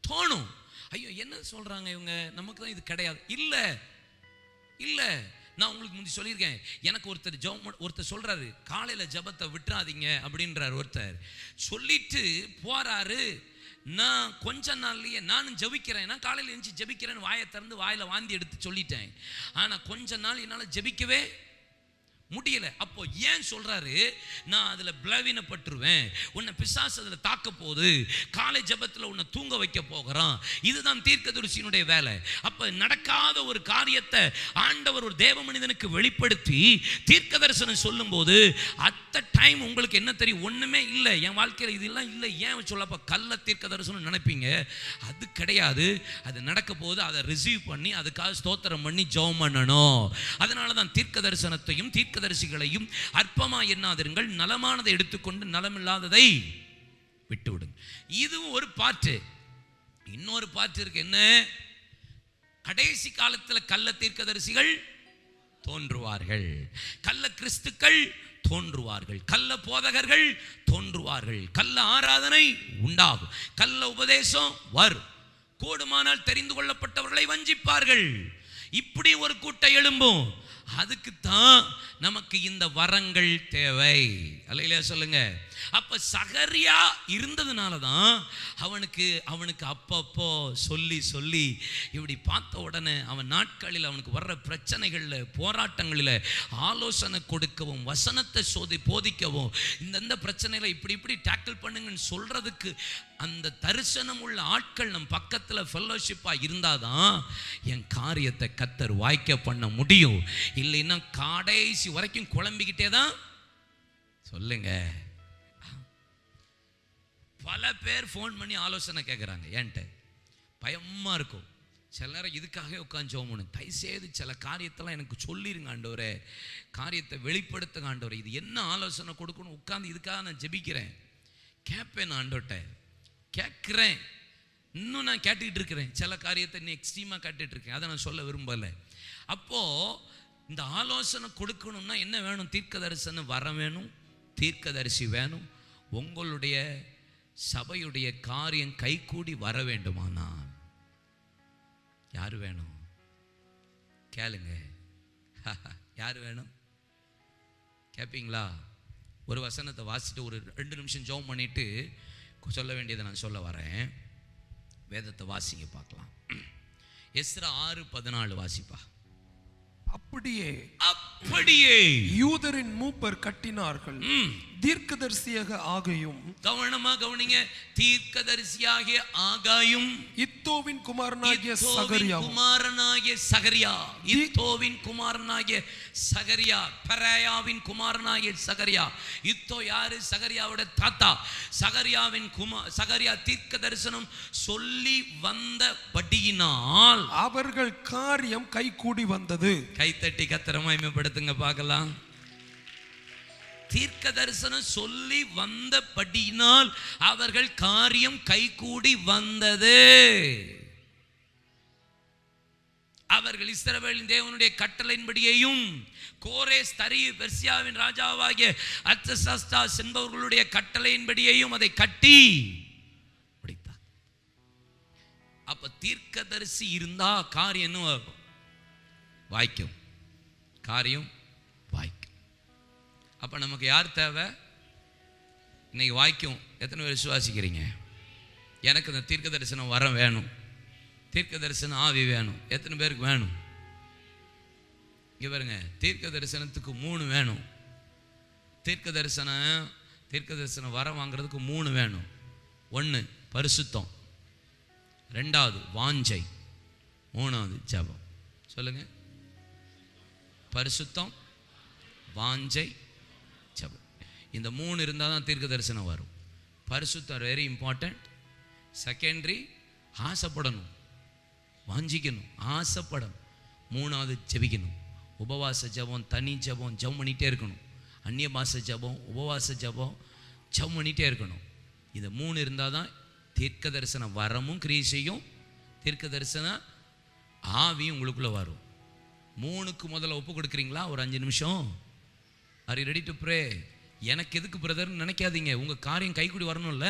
தோணும். ஐயோ என்ன சொல்றாங்க இவங்க, நமக்கு தான் இது கிடையாது. இல்லை இல்லை, நான் உங்களுக்கு முந்தி சொல்லியிருக்கேன். எனக்கு ஒருத்தர் சொல்றாரு, காலையில் ஜெபத்தை விட்டுறாதீங்க அப்படின்றார். ஒருத்தர் சொல்லிட்டு போறாரு, நான் கொஞ்ச நாள்லயே நானும் ஜெபிக்கிறேன், நான் காலையில் எழுந்து ஜெபிக்கிறேன்னு வாயை திறந்து வாயில வாந்தி எடுத்து சொல்லிட்டேன். ஆனா கொஞ்ச நாள் என்னால் ஜெபிக்கவே முடியல. அப்போ ஏன் சொல்றாரு? நான் அதுல பலவீனப்பட்டுருவேன், உன்னை பிசாசு அதுல தாக்க போகுது, காலை ஜெபத்துல உன்னை தூங்க வைக்க போகிறான். இதுதான் தீர்க்கதரிசியினுடைய வேலை. அப்ப நடக்காத ஒரு காரியத்தை ஆண்டவர் ஒரு தேவ மனிதனுக்கு வெளிப்படுத்தி தீர்க்க தரிசனம் சொல்லும் போது அட் டைம் உங்களுக்கு என்ன தெரியும்? ஒண்ணுமே இல்லை, என் வாழ்க்கையில் இதெல்லாம் இல்லை. ஏன் சொல்லப்ப கள்ள தீர்க்க தரிசனம் நினைப்பீங்க? அது கிடையாது. அது நடக்க போது அதை ரிசீவ் பண்ணி அதுக்காக ஸ்தோத்திரம் பண்ணி ஜெபம் பண்ணணும். அதனாலதான் தீர்க்க தரிசனத்தையும் தீர்க்கதரிசிகளையும் அற்பமா எண்ணாதிருங்கள், நலமானதை எடுத்துக்கொண்டு நலமில்லாததை விட்டுவிடுங்க. இதுவும் ஒரு பாட்டு. இன்னொரு பாட்டு இருக்கு. என்ன? கடைசி காலத்தில் கள்ள தீர்க்கதரிசிகள் தோன்றுவார்கள், கள்ள கிறிஸ்துக்கள் தோன்றுவார்கள், கள்ள போதகர்கள் தோன்றுவார்கள், கள்ள ஆராதனை உண்டாகும், கள்ள உபதேசம் வரும், கூடுமானால் தெரிந்து கொள்ளப்பட்டவர்களை வஞ்சிப்பார்கள். இப்படி ஒரு கூட்டம் எழும்பும். அதுக்குத்தான் நமக்கு இந்த வரங்கள் தேவை. அல்லேலூயா சொல்லுங்க. அப்ப சகரியா இருந்ததுனால தான் அவனுக்கு அப்பப்போ சொல்லி இப்படி பார்த்த உடனே அவன் நாட்களில் அவனுக்கு வர்ற பிரச்சனைகள்ல, போராட்டங்களில் ஆலோசனை கொடுக்கவும், வசனத்தை போதிக்கவும், இந்த பிரச்சனைகளை இப்படி டேக்கிள் பண்ணுங்கன்னு சொல்றதுக்கு அந்த தரிசனம் உள்ள ஆட்கள் நம் பக்கத்தில் ஃபெல்லோஷிப்பா இருந்தாதான் என் காரியத்தை கர்த்தர் வாய்க்க பண்ண முடியும். இல்லைன்னா கடைசி வரைக்கும் குழம்பிக்கிட்டே தான். சொல்லுங்க. பல பேர் ஃபோன் பண்ணி ஆலோசனை கேட்குறாங்க. ஏன்ட்ட பயமாக இருக்கும். சில நேரம் இதுக்காகவே உட்காந்து ஜெபம். தயவுசெய்து சில காரியத்தெல்லாம் எனக்கு சொல்லிருங்க ஆண்டவரே, காரியத்தை வெளிப்படுத்துங்க ஆண்டவரே, இது என்ன ஆலோசனை கொடுக்கணும் உட்காந்து இதுக்காக நான் ஜெபிக்கிறேன். கேட்பேன், நான் ஆண்டவர்கிட்ட கேட்குறேன். இன்னும் நான் கேட்டுக்கிட்டு இருக்கிறேன். சில காரியத்தை இன்னும் எக்ஸ்ட்ரீமாக கேட்டுட்டு இருக்கேன். அதை நான் சொல்ல விரும்பலை. அப்போது இந்த ஆலோசனை கொடுக்கணும்னா என்ன வேணும்? தீர்க்க தரிசனம் வர வேணும், தீர்க்கதரிசி வேணும். உங்களுடைய சபையுடைய காரியம் கைகூடி வர வேண்டுமானால் யார் வேணும்? கேளுங்க. யார் வேணும்? கேட்பீங்களா? ஒரு வசனத்தை வாசிட்டு ஒரு 2 நிமிஷம் ஜெபம் பண்ணிட்டு சொல்ல வேண்டியதை நான் சொல்ல வரேன். வேதத்தை வாசிங்க பார்க்கலாம். எஸ்ரா 6:14 வாசிப்பா. அப்படியே யூதரின் மூப்பர் கட்டினார்கள். தீர்க்கதரிசியாக ஆகையும், கவனமா கவனிங்க, தீர்க்கதரிசியாகிய ஆகாயும் இத்தோவின் குமாரனாகிய சகரியா, இத்தோவின் குமாரனாகிய சகரியா, பெராயாவின் குமாரனாகிய சகரியா. இத்தோ யாரு? சகரியாவோட தாத்தா. சகரியா தீர்க்க தரிசனம் சொல்லி வந்த படியினால் அவர்கள் காரியம் கைகூடி வந்தது. கைத்தட்டி கர்த்தரை மகிமைப்படுத்துங்க பார்க்கலாம். தீர்க்க தரிசனம் சொல்லி வந்தபடியினால் அவர்கள் காரியம் கைகூடி வந்தது. அவர்கள் இஸ்ரவேலின் தேவனுடைய கட்டளையின்படியையும் கோரேஸ் தரியு பெர்சியாவின் ராஜாவாகிய அர்தசஷ்டாஸ் என்பவர்களுடைய கட்டளையின்படியையும் அதை கட்டி முடித்தார். அப்ப தீர்க்கதரிசி இருந்தா காரியம் என்ன வாய்க்கும்? காரியம் வாய்க்கும். அப்ப நமக்கு யார் தேவை? இன்னைக்கு வாய்க்கும். எத்தனை பேர் விசுவாசிக்கிறீங்க? எனக்கு இந்த தீர்க்க தரிசனம் வரம் வேணும், தீர்க்க தரிசனம் ஆவி வேணும். எத்தனை பேருக்கு வேணும்? இங்கே பாருங்க, தீர்க்க தரிசனத்துக்கு 3 வேணும். தீர்க்க தரிசனம் வரம் வாங்குறதுக்கு 3 வேணும். 1 பரிசுத்தம், 2வது வாஞ்சை, 3வது ஜெபம். சொல்லுங்க, பரிசுத்தம், வாஞ்சை, ஜெபம். இந்த 3 இருந்தால் தான் தீர்க்க தரிசனம் வரும். பரிசுத்தம் வெரி இம்பார்ட்டன்ட். செகண்டரி ஆசைப்படணும், வாஞ்சிக்கணும், ஆசைப்படணும். 3வது ஜெபிக்கணும். உபவாச ஜெபம், தனி ஜெபம், ஜெபம் பண்ணிகிட்டே இருக்கணும். அந்நிய பாஷை ஜெபம், உபவாச ஜெபம், ஜெபம் பண்ணிகிட்டே இருக்கணும். இது 3 இருந்தால் தான் தீர்க்க தரிசன வரமும் கிரியை செய்யும், தீர்க்க தரிசன ஆவியும் உங்களுக்குள்ளே வரும். 3க்கு முதல்ல ஒப்பு கொடுக்குறீங்களா? ஒரு 5 நிமிஷம். Are you ready to pray? எனக்கு எதுக்கு பிரதர்னு நினைக்காதீங்க. உங்கள் காரியம் கைக்கூடி வரணும்ல,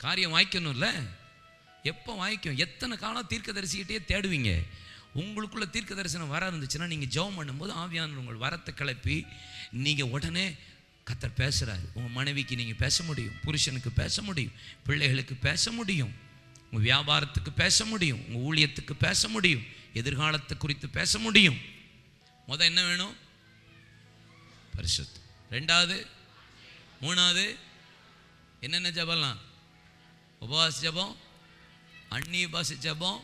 காரியம் வாய்க்கணும்ல. எப்போ வாய்க்கும்? எத்தனை காலம் தீர்க்க தரிசிக்கிட்டே தேடுவீங்க? உங்களுக்குள்ள தீர்க்க தரிசனம் வர இருந்துச்சுன்னா நீங்கள் ஜெபம் பண்ணும்போது ஆவியானவர் உங்கள் வரத்தை கிளப்பி நீங்கள் உடனே கர்த்தர் பேசுகிறாரு. உங்கள் மனைவிக்கு நீங்கள் பேச முடியும், புருஷனுக்கு பேச முடியும், பிள்ளைகளுக்கு பேச முடியும், உங்கள் வியாபாரத்துக்கு பேச முடியும், உங்கள் ஊழியத்துக்கு பேச முடியும், எதிர்காலத்தை குறித்து பேச முடியும். என்ன வேணும்? பரிசுத்தம். 2வது, 3வது என்னென்ன ஜெபம்லாம்? உபவாச ஜெபம், அந்நிய பாஷை ஜெபம்,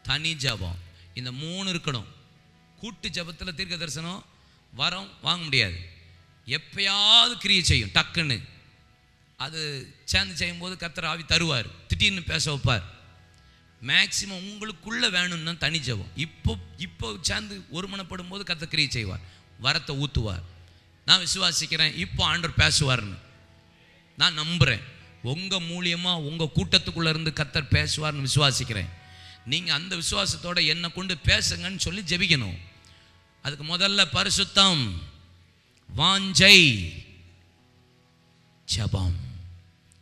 தனி ஜெபம். இந்த 3 இருக்கணும். கூட்டு ஜெபத்தில் தீர்க்க தரிசனம் வரம் வாங்க முடியாது. எப்பயாவது கிரியை செய்யும் டக்குன்னு. அது சேர்ந்து செய்யும்போது கர்த்தர் ஆவி தருவார், திடீர்னு பேச வைப்பார். மேக்சிமம் உங்களுக்குள்ள வேணும்னா தனி ஜெபம். இப்போ சேர்ந்து ஒருமனப்படும் போது கர்த்தர் கிரியை செய்வார், வரத்தை ஊற்றுவார். நான் விசுவாசிக்கிறேன் இப்போ ஆண்டவர் பேசுவார்னு நான் நம்புகிறேன். உங்கள் மூலியமாக உங்கள் கூட்டத்துக்குள்ளே இருந்து கர்த்தர் பேசுவார்னு விசுவாசிக்கிறேன். நீங்கள் அந்த விசுவாசத்தோட என்னை கொண்டு பேசுங்கன்னு சொல்லி ஜெபிக்கணும். அதுக்கு முதல்ல பரிசுத்தம், வாஞ்சை, ஜெபம்.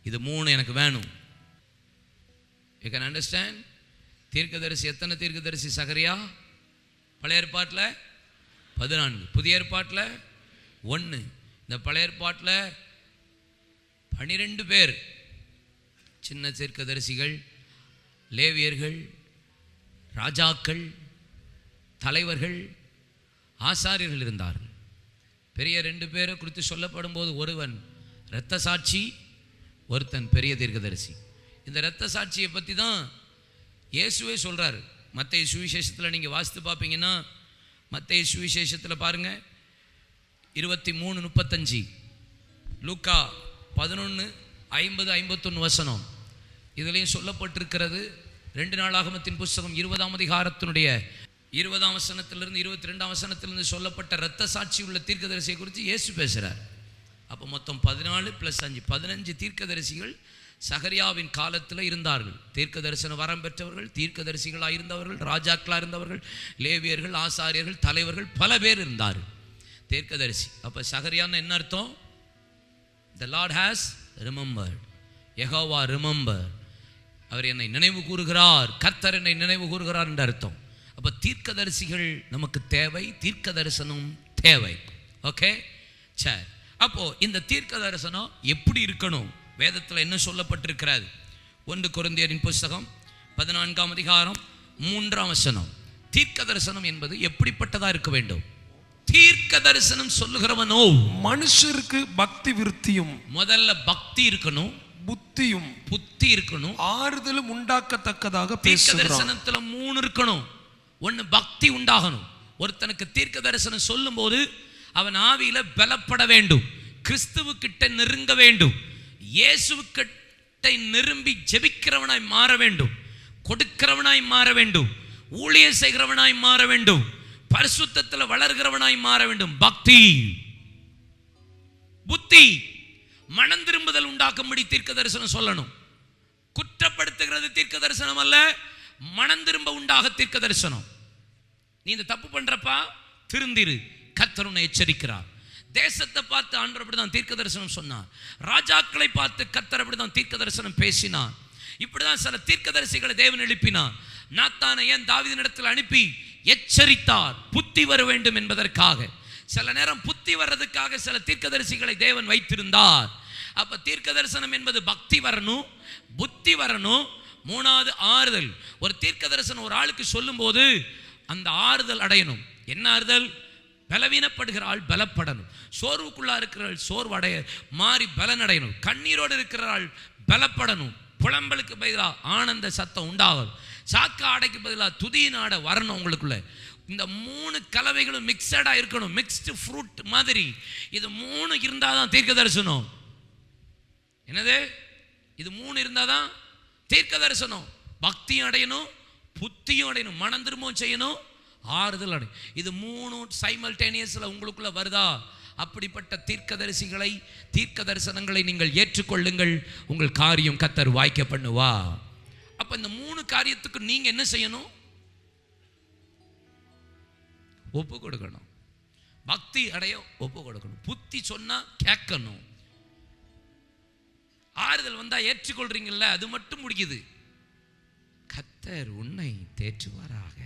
இது 3 எனக்கு வேணும். You can understand? தீர்க்கதரிசி எத்தனை தீர்க்கதரிசி? சகரியா பழைய ஏற்பாட்டில் 14, புதிய ஏற்பாட்டில் 1. இந்த பழைய ஏற்பாட்டில் 12 பேர் சின்ன தீர்க்கதரிசிகள், லேவியர்கள், ராஜாக்கள், தலைவர்கள், ஆசாரியர்கள் இருந்தார்கள். பெரிய 2 பேரை குறித்து சொல்லப்படும் போது ஒருவன் இரத்த சாட்சி, ஒருத்தன் பெரிய தீர்க்கதரிசி. இந்த இரத்த சாட்சியை பற்றி தான் இயேசுவே சொல்கிறார். மத்தேயு சுவிசேஷத்தில் நீங்கள் வாசித்து பார்ப்பீங்கன்னா, மத்தேயு சுவிசேஷத்தில் பாருங்கள் 23:35, லூக்கா 11:50-51 வசனம். இதுலேயும் சொல்லப்பட்டிருக்கிறது. 2 நாளாகமத்தின் புஸ்தகம் 20ஆம் அதிகாரத்தினுடைய 20ஆம் வசனத்திலிருந்து 22ஆம் வசனத்திலிருந்து சொல்லப்பட்ட இரத்த சாட்சி உள்ள தீர்க்கதரிசியை குறித்து இயேசு பேசுகிறார். அப்போ மொத்தம் 14 + 5 15 தீர்க்கதரிசிகள் சகரியாவின் காலத்தில் இருந்தார்கள். தீர்க்க தரிசன வரம் பெற்றவர்கள், தீர்க்கதரிசிகளாக இருந்தவர்கள், ராஜாக்களாக இருந்தவர்கள், லேவியர்கள், ஆசாரியர்கள், தலைவர்கள், பல பேர் இருந்தார்கள் தீர்க்கதரிசி. அப்போ சகரியான்னு என்ன அர்த்தம்? The Lord has remembered. Jehovah remember. அவர் என்னை நினைவு கூறுகிறார், கர்த்தர் என்னை நினைவு கூறுகிறார் என்ற அர்த்தம். அப்போ தீர்க்கதரிசிகள் நமக்கு தேவை, தீர்க்க தரிசனம் தேவை. ஓகே, சரி. அப்போ இந்த தீர்க்க தரிசனம் எப்படி இருக்கணும்? வேதத்தில் என்ன சொல்லப்பட்டிருக்கிறது? 1 கொரிந்தியரின் புஸ்தகம் 14ஆம் அதிகாரம் 3ஆம் வசனம். தீர்க்க தரிசனம் என்பது எப்படிப்பட்டதா இருக்க வேண்டும்? தீர்க்க தரிசனம் சொல்லுகிறவனோ மனுஷருக்கு பக்தி விருத்தியும், முதல்ல பக்தி இருக்கணும், புத்தி இருக்கணும், ஆறுதலும் உண்டாக்கத்தக்கதாக தீர்க்க தரிசனத்துல 3 இருக்கணும். 1 பக்தி உண்டாகணும். ஒருத்தனுக்கு தீர்க்க தரிசனம் சொல்லும் போது அவன் ஆவியில பலப்பட வேண்டும், கிறிஸ்துவுக்கிட்ட நெருங்க வேண்டும், இயேசுவுக்கிட்ட நிரும்பி ஜெபிக்கிறவனாய் மாற வேண்டும், கொடுக்கிறவனாய் மாற வேண்டும், ஊழியம் செய்கிறவனாய் மாற வேண்டும், பரிசுத்தத்தில் வளர்கிறவனாய் மாற வேண்டும். பக்தி, புத்தி, மனம் திரும்புதல் உண்டாக்கும்படி தீர்க்க தரிசனம் சொல்லணும். குற்றப்படுத்துகிறது தீர்க்க தரிசனம் அல்ல, மனம் திரும்ப உண்டாக தீர்க்க தரிசனம். நீ இந்த தப்பு பண்றப்பா, திருந்திரு, கர்த்தர் உன்னை எச்சரிக்கிறார். தேசத்தை பார்த்து ஆண்டவர் அப்படிதான் தீர்க்க தரிசனம் சொன்னார். ராஜாக்களை பார்த்து கர்த்தர் அப்படிதான் தீர்க்க தரிசனம் பேசினார். இப்படிதான் சில தீர்க்கதரிசிகளை தேவன் எழுப்பினார். நாத்தானை ஏன் தாவீதினிடத்தில் அனுப்பி எச்சரித்தார், புத்தி வர வேண்டும் என்பதற்காக. சில நேரம் புத்தி வர்றதுக்காக சில தீர்க்கதரிசிகளை தேவன் வைத்திருந்தார். அப்ப தீர்க்க தரிசனம் என்பது பக்தி வரணும், புத்தி வரணும், மூணாவது ஆறுதல். ஒரு தீர்க்க தரிசனம் ஒரு ஆளுக்கு சொல்லும் போது அந்த ஆறுதல் அடையணும். என்ன ஆறுதல்? பலவீனப்படுகிற ஆள் பலப்படணும், சோர்வுக்குள்ளா இருக்கிறாள் சோர்வடைய மாறி பலன் அடையணும், கண்ணீரோடு இருக்கிறாள் பலப்படணும், புலம்பலுக்கு பதிலாக ஆனந்த சத்தம் உண்டாகும், சாக்க ஆடைக்கு பதிலாக துதியின் ஆடை வரணும் உங்களுக்குள்ள. இந்த மூணு கலவைகளும் மிக்சடா இருக்கணும், மிக்ஸ்டு ஃப்ரூட் மாதிரி. இது மூணு இருந்தாதான் தீர்க்க தரிசனம். என்னது? இது மூணு இருந்தாதான் தீர்க்க தரிசனம். பக்தியும் அடையணும், புத்தியும் அடையணும், மனம் திரும்பவும் செய்யணும், ஆறுதல் அடையும். இது மூணு சைமல்டேனியஸ்ல உங்களுக்குள்ள வருதா? அப்படிப்பட்ட தீர்க்கதரிசிகளை, தீர்க்க தரிசனங்களை நீங்கள் ஏற்றுக்கொள்ளுங்கள். உங்கள் காரியம் கர்த்தர் வாய்க்க பண்ணுவா. அப்ப இந்த மூணு காரியத்துக்கு நீங்க என்ன செய்யணும்? ஒப்பு கொடுக்கணும். பக்தி அடைய ஒப்பு கொடுக்கணும், புத்தி சொன்னா கேட்கணும், ஆறுதல் வந்தா ஏற்றுக்கொள்றீங்கல்ல, அது மட்டும் முடிக்குது. கர்த்தர் உன்னை தேற்றுவாராக.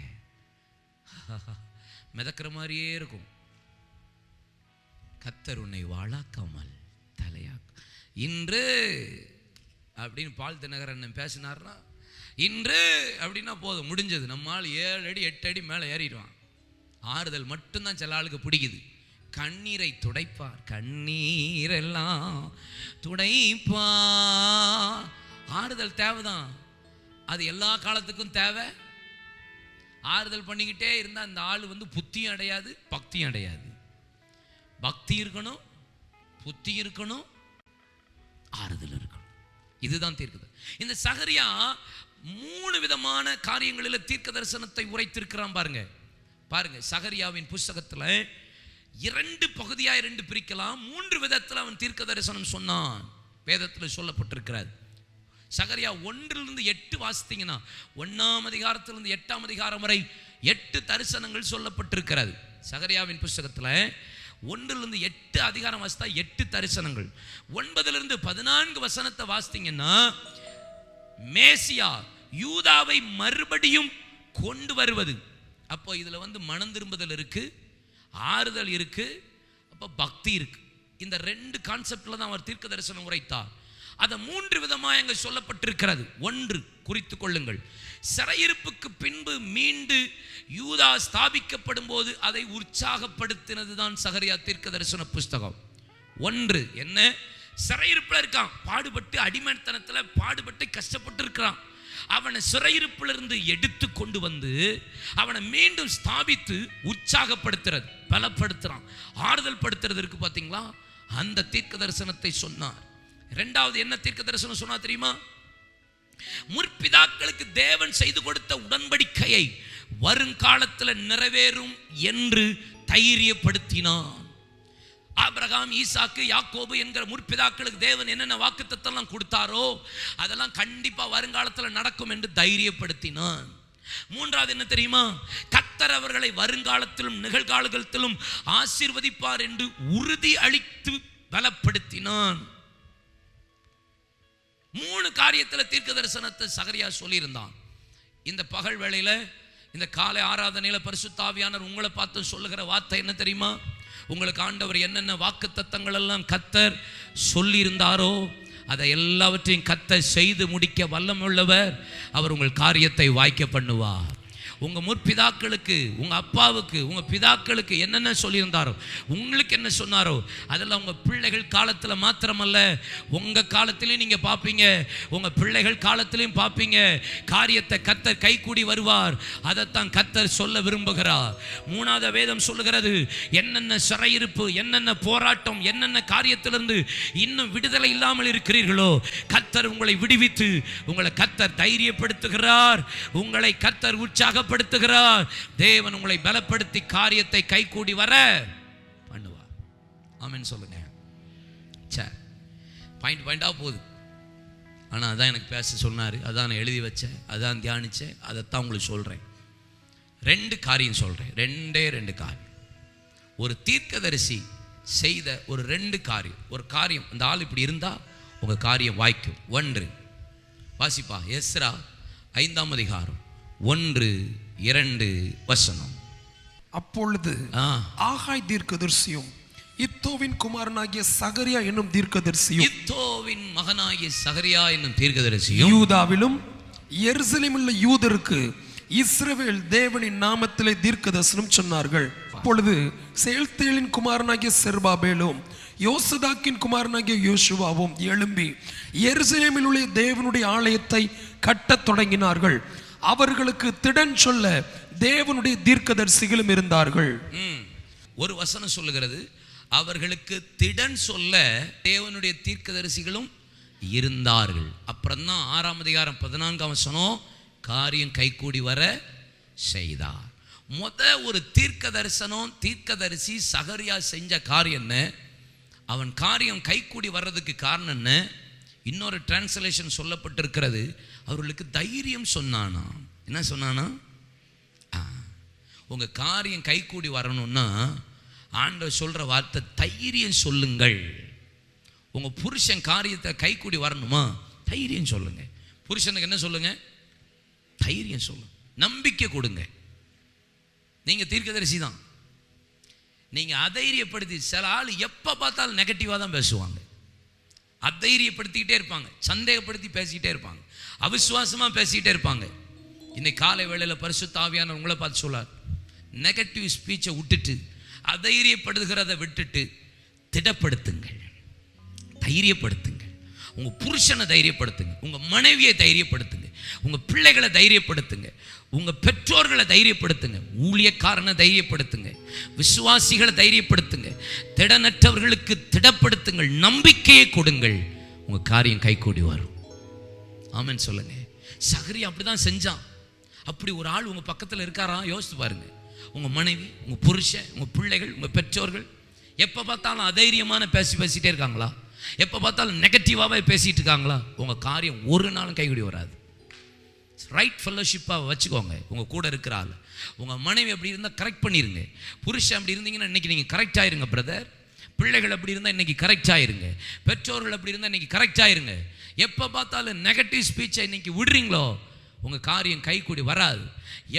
மிதக்கிற மாதிரியே இருக்கும். கர்த்தர் உன்னை வாழாக்காமல் தலையாக்க. இன்று அப்படின்னு பால் தினகரன் பேசினார்னா, இன்று அப்படின்னா போதும், முடிஞ்சது. நம்மால் 7 அடி 8 அடி மேலே ஏறிடுவான். ஆறுதல் மட்டும்தான் சில ஆளுக்கு பிடிக்குது. கண்ணீரை துடைப்பார், கண்ணீரெல்லாம் துடைப்பார். ஆறுதல் தேவைதான், அது எல்லா காலத்துக்கும் தேவை. ஆறுதல் பண்ணிக்கிட்டே இருந்தால் அந்த ஆள் புத்தியும் அடையாது, பக்தியும் அடையாது. பக்தி இருக்கணும், புத்தி இருக்கணும், ஆறுதல் இருக்கணும். இதுதான் தீர்க்கதரிசனம். இந்த சகரியா 3 விதமான காரியங்களில் தீர்க்க தரிசனத்தை உரைத்திருக்கிறான். பாருங்க பாருங்க, சகரியாவின் புஸ்தகத்தில் 2 பகுதியாக 2 பிரிக்கலாம். 3 விதத்தில் அவன் தீர்க்க தரிசனம் சொன்னான். வேதத்தில் சொல்லப்பட்டிருக்கிறார். சகரியா 1-8 வாசித்தீங்கன்னா 1ஆம் அதிகாரத்திலிருந்து 8ஆம் அதிகாரம் வரை 8 தரிசனங்கள் சொல்லப்பட்டிருக்கிறது. சகரியாவின் புஸ்தகத்தில் 1-8 அதிகாரம் வாசித்தா 8 தரிசனங்கள். 9 14 வசனத்தை வாசித்தீங்கன்னா மேசியா யூதாவை மறுபடியும் கொண்டு வருவது. அப்போ இதுல மனம் திரும்புதல் இருக்கு, ஆறுதல் இருக்கு, அப்போ பக்தி இருக்கு. இந்த 2 கான்செப்ட்ல தான் அவர் தீர்க்க தரிசனம் உரைத்தார். அதை 3 விதமாக அங்கே சொல்லப்பட்டிருக்கிறது. 1 குறித்து கொள்ளுங்கள், சிறையிருப்புக்கு பின்பு மீண்டு யூதா ஸ்தாபிக்கப்படும் போது அதை உற்சாகப்படுத்தினது தான் சகரியா தீர்க்க தரிசன புஸ்தகம். 1 என்ன? சிறையிருப்பில் இருக்கான், பாடுபட்டு அடிமைத்தனத்தில் பாடுபட்டு கஷ்டப்பட்டு இருக்கிறான். அவனை சிறையிருப்பிலிருந்து எடுத்து கொண்டு வந்து அவனை மீண்டும் ஸ்தாபித்து உற்சாகப்படுத்துறது, பலப்படுத்துறான், ஆறுதல் படுத்துறது இருக்கு பார்த்தீங்களா? அந்த தீர்க்க தரிசனத்தை சொன்னார். 2வது என்ன தீர்க்க தரிசனம் சொன்னா தெரியுமா? முற்பிதாக்களுக்கு தேவன் செய்து கொடுத்த உடன்படிக்கையை வருங்காலத்தில் நிறைவேறும் என்று தைரியப்படுத்தினான். ஆபிரகாம், ஈசாக்கு, யாக்கோபு என்கிற முற்பிதாக்களுக்கு தேவன் என்னென்ன வாக்குத்தத்தம் கொடுத்தாரோ அதெல்லாம் கண்டிப்பா வருங்காலத்தில் நடக்கும் என்று தைரியப்படுத்தினான். 3வது என்ன தெரியுமா? கர்த்தர் அவர்களை வருங்காலத்திலும் நிகழ்காலத்திலும் ஆசீர்வதிப்பார் என்று உறுதி அளித்து பலப்படுத்தினான். 3 காரியத்தில் தீர்க்க தரிசனத்தை சகரியா சொல்லியிருந்தான். இந்த பகல் வேளையில, இந்த காலை ஆராதனையில பரிசுத்த ஆவியானவர் உங்களை பார்த்து சொல்லுகிற வார்த்தை என்ன தெரியுமா? உங்களுக்கு ஆண்டவர் என்னென்ன வாக்குத்தத்தங்கள் எல்லாம் கர்த்தர் சொல்லி இருந்தாரோ அதை எல்லாவற்றையும் கர்த்தர் செய்து முடிக்க வல்லமுள்ளவர். அவர் உங்கள் காரியத்தை வாய்க்க பண்ணுவார். உங்க முற்பிதாக்களுக்கு, உங்க அப்பாவுக்கு, உங்க பிதாக்களுக்கு என்னென்ன சொல்லியிருந்தாரோ, உங்களுக்கு என்ன சொன்னாரோ அதெல்லாம் உங்க பிள்ளைகள் காலத்தில் மாத்திரமல்ல, உங்க காலத்திலையும் நீங்க பார்ப்பீங்க, உங்க பிள்ளைகள் காலத்திலையும் பார்ப்பீங்க. காரியத்தை கர்த்தர் கைகூடி வருவார். அதைத்தான் கர்த்தர் சொல்ல விரும்புகிறார். 3வது வேதம் சொல்லுகிறது, என்னென்ன சிறையிருப்பு, என்னென்ன போராட்டம், என்னென்ன காரியத்திலிருந்து இன்னும் விடுதலை இல்லாமல் இருக்கிறீர்களோ கர்த்தர் உங்களை விடுவித்து உங்களை கர்த்தர் தைரியப்படுத்துகிறார், உங்களை கர்த்தர் உற்சாகப்படுத்துகிறார். தேவன் உங்களை பலப்படுத்தி காரியத்தை கைகூடி வர பண்ணுவார். ஆமென் சொல்லுங்க. பாயிண்டா போகுது, ஆனா அதான் எனக்கு பேச சொன்னாரு, அதான் நான் எழுதி வச்சேன், அதான் தியானிச்சேன், அதைத்தான் உங்களுக்கு சொல்றேன். 2 காரியம் சொல்றேன், 2 காரியம். ஒரு தீர்க்கதரிசி செய்த ஒரு 2 காரியம். ஒரு காரியம், அந்த ஆள் இப்படி இருந்தா உங்க காரியம் வாய்க்கும். 1 வாசிப்பா, எஸ்ரா 5ஆம் அதிகாரம் 1-2 வசனம். அப்பொழுது ஆகாய் தீர்க்கதரிசியும் இத்தோவின் குமாரனாகிய சகரியா என்னும் தீர்க்கதரிசியும் இத்தோவின் மகனாகிய சகரியா என்னும் தீர்க்கதரிசியும் யூதாவிலும் எருசலேமிலுள்ள யூதருக்கு இஸ்ரவேல் தேவனின் நாமத்திலே தீர்க்கதரிசனம் சொன்னார்கள். அப்பொழுது செயல்தேலின் குமாரனாகிய செருபாபேலும் யோசதாக்கின் குமாரனாகிய யோசுவாவும் எழும்பி எருசலேமில் உள்ள தேவனுடைய ஆலயத்தை கட்டத் தொடங்கினார்கள். அவர்களுக்கு திடன் சொல்ல தேவனுடைய தீர்க்கதரிசிகளும் இருந்தார்கள். ஒரு வசனம் சொல்லுகிறது, அவர்களுக்கு திடன் சொல்ல தேவனுடைய தீர்க்கதரிசிகளும் இருந்தார்கள். அப்புறம் தான் 6ஆம் அதிகாரம் 14ஆம் வசனம், காரியம் கைகூடி வர செய்தார். ஒரு தீர்க்கதரிசி சகரியா செஞ்ச காரியம் என்ன? அவன் காரியம் கைகூடி வர்றதுக்கு காரணம் என்ன? இன்னொரு டிரான்ஸ்லேஷன் சொல்லப்பட்டிருக்கிறது, அவர்களுக்கு தைரியம் சொன்னானா. என்ன சொன்னானா? உங்க காரியம் கைகூடி வரணும்னா ஆண்டவர் சொல்ற வார்த்தை தைரியம் சொல்லுங்கள். உங்க புருஷன் காரியத்தை கைகூடி வரணுமா? தைரியம் சொல்லுங்க. புருஷனுக்கு என்ன சொல்லுங்க? தைரியம் சொல்லுங்க, நம்பிக்கை கொடுங்க. நீங்க தீர்க்கதரிசி தான். நீங்க அதைரியப்படுத்தி, சில ஆள் எப்ப பார்த்தாலும் நெகட்டிவா தான் பேசுவாங்க, அதைரியப்படுத்திக்கிட்டே இருப்பாங்க, சந்தேகப்படுத்தி பேசிக்கிட்டே இருப்பாங்க, அவிசுவாசமா பேசிக்கிட்டே இருப்பாங்க. இன்னைக்கு காலை வேளையில் பரிசுத்த ஆவியானவர் உங்களை பார்த்து சொல்லார், நெகட்டிவ் ஸ்பீச்சை விட்டுட்டு அதைரியப்படுகிறத விட்டுட்டு திடப்படுத்துங்கள், தைரியப்படுத்துங்க. உங்க புருஷனை தைரியப்படுத்துங்க, உங்க மனைவியை தைரியப்படுத்துங்க, உங்க பிள்ளைகளை தைரியப்படுத்துங்க, உங்க பெற்றோர்களை தைரியப்படுத்துங்க, ஊழியக்காரனை தைரியப்படுத்துங்க, விசுவாசிகளை தைரியப்படுத்துங்க, திடனற்றவர்களுக்கு திடப்படுத்துங்கள், நம்பிக்கையை கொடுங்கள். உங்க காரியம் கைகூடி வரும். ஆமென் சொல்லுங்க. சகரியா அப்படிதான் செஞ்சான். அப்படி ஒரு ஆள் உங்க பக்கத்தில் இருக்காரா? யோசித்து பாருங்க. உங்க மனைவி, உங்க புருஷன், உங்க பிள்ளைகள், உங்க பெற்றோர்கள் எப்ப பார்த்தாலும் அதைரியமான பேசிட்டே இருக்காங்களா? எப்ப பார்த்தாலும் நெகட்டிவாவே பேசிட்டு இருக்காங்களா? உங்க காரியம் ஒரு நாளும் கைகூடி வராது. ரைட் ஃபெல்லோஷிப்பாக வச்சுக்கோங்க. உங்க கூட இருக்கிற ஆள். உங்க மனைவி அப்படி இருந்தால் கரெக்ட் பண்ணிருங்க. புருஷன் அப்படி இருந்தீங்கன்னா இன்னைக்கு நீங்க கரெக்ட் ஆயிருங்க பிரதர். பிள்ளைகள் அப்படி இருந்தால் இன்னைக்கு கரெக்ட் ஆயிருங்க. பெற்றோர்கள் அப்படி இருந்தால் இன்னைக்கு கரெக்ட் ஆயிருங்க. எப்போ பார்த்தாலும் நெகட்டிவ் ஸ்பீச்சை இன்னைக்கு விடுறீங்களோ உங்க காரியம் கைகூடி வராது.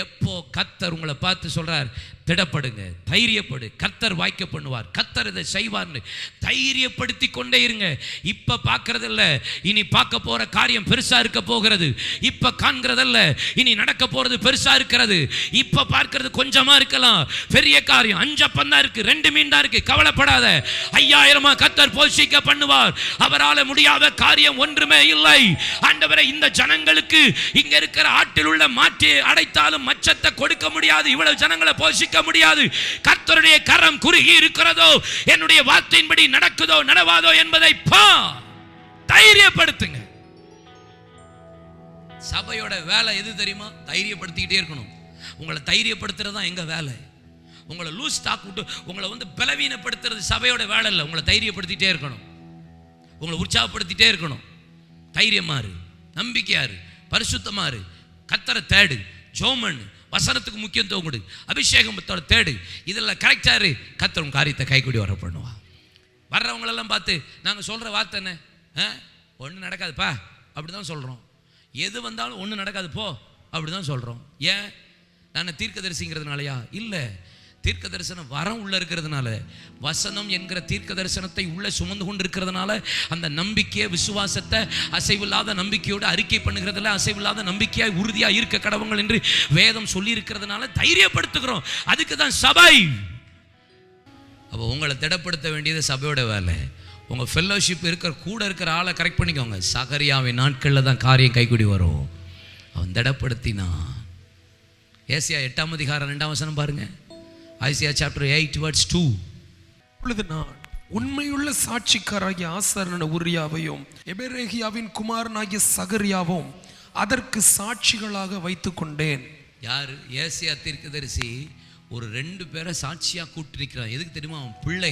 எப்போ கர்த்தர் உங்களை பார்த்து சொல்றார், திடப்படுங்க, தைரியப்படு, கர்த்தர் வாய்க்க பண்ணுவார், கர்த்தர் இதை செய்வார்னு தைரியப்படுத்தி கொண்டே இருங்க. இப்ப பார்க்கறதில்ல, இனி பார்க்க போற காரியம் பெருசா இருக்க போகிறது. இப்ப காண்கிறதல்ல, இனி நடக்க போறது பெருசா இருக்கிறது. இப்ப பார்க்கிறது கொஞ்சமா இருக்கலாம், பெரிய காரியம் 5 அப்பம் தான் இருக்கு, 2 மீன் தான் இருக்கு. கவலைப்படாத, 5000 கர்த்தர் போஷிக்க பண்ணுவார். அவரால் முடியாத காரியம் ஒன்றுமே இல்லை. ஆண்டவரே, இந்த ஜனங்களுக்கு இங்க இருக்கிற ஆட்டில் உள்ள மாற்றி அடைத்தாலும் மச்சத்தை கொடுக்க முடியாது, இவ்வளவு ஜனங்களை போஷிக்க முடியாது. கர்த்தருடைய கரம் குறுகி இருக்கிறதோ, என்னுடைய வார்த்தையின்படி நடக்குதோ நடவாதோ என்பதை தைரியப்படுத்துங்க. சபையோட வேலை எது தெரியுமா? தைரியப்படுத்திக்கிட்டே இருக்கணும். உங்களை தைரியப்படுத்துறது தான் எங்க வேலை. உங்களை லூஸ் டாக் விட்டு உங்களை பலவீனப்படுத்துறது சபையோட வேலை இல்லை. உங்களை தைரியப்படுத்திட்டே இருக்கணும், உங்களை உற்சாகப்படுத்திட்டே இருக்கணும். தைரியமாறு, நம்பிக்கையாரு, பரிசுத்தமாறு, கர்த்தரை தேடு, ஜோமன், வசனத்துக்கு முக்கியத்துவம் கொடு, அபிஷேகம் தேடு. இதெல்லாம் கரெக்டாரு, கர்த்தர் காரியத்தை கைகூடி வர பண்ணுவா. வர்றவங்களெல்லாம் பார்த்து நாங்கள் சொல்கிற வார்த்தை என்ன? ஒன்றும் நடக்காதுப்பா அப்படி தான் சொல்கிறோம். எது வந்தாலும் ஒன்றும் நடக்காது போ அப்படி தான் சொல்கிறோம். ஏன்? நான் தீர்க்கதரிசிங்கிறதுனாலயா? இல்லை, தீர்க்க தரிசனம் வரம் உள்ள இருக்கிறதுனால, வசனம் என்கிற தீர்க்க தரிசனத்தை உள்ள சுமந்து கொண்டு இருக்கிறதுனால, அந்த நம்பிக்கையை, விசுவாசத்தை அசைவில்லாத நம்பிக்கையோடு அறிக்கை பண்ணுகிறதுல அசைவில்லாத நம்பிக்கையாய் உறுதியாக இருக்க கடவுங்கள் என்று வேதம் சொல்லி இருக்கிறதுனால தைரியப்படுத்துகிறோம். அதுக்கு தான் சபை. அப்போ உங்களை திடப்படுத்த வேண்டியது சபையோட வேலை. உங்கள் ஃபெல்லோஷிப் இருக்கிற கூட இருக்கிற ஆளை கரெக்ட் பண்ணிக்கோங்க. சகரியாவின் நாட்களில் தான் காரியம் கைகூடி வரும். அவன் திடப்படுத்தினான். ஏசாயா 8ஆம் அதிகாரம் 2ஆம் வசனம் பாருங்க. Isaiah chapter 8 verse 2. இப்பொழுது நான் உண்மையுள்ள சாட்சிக்காராகிய ஆசாரியனான உரியாவையும் எபெரேகியாவின் குமாரனாகிய சகரியாவும் அதற்கு சாட்சிகளாக வைத்துக் கொண்டேன். யார்? ஏசாயா தீர்க்கதரிசி ஒரு 2 பேரை சாட்சியாக கூட்டிருக்கிறான். எதுக்கு தெரியுமா? அவன் பிள்ளை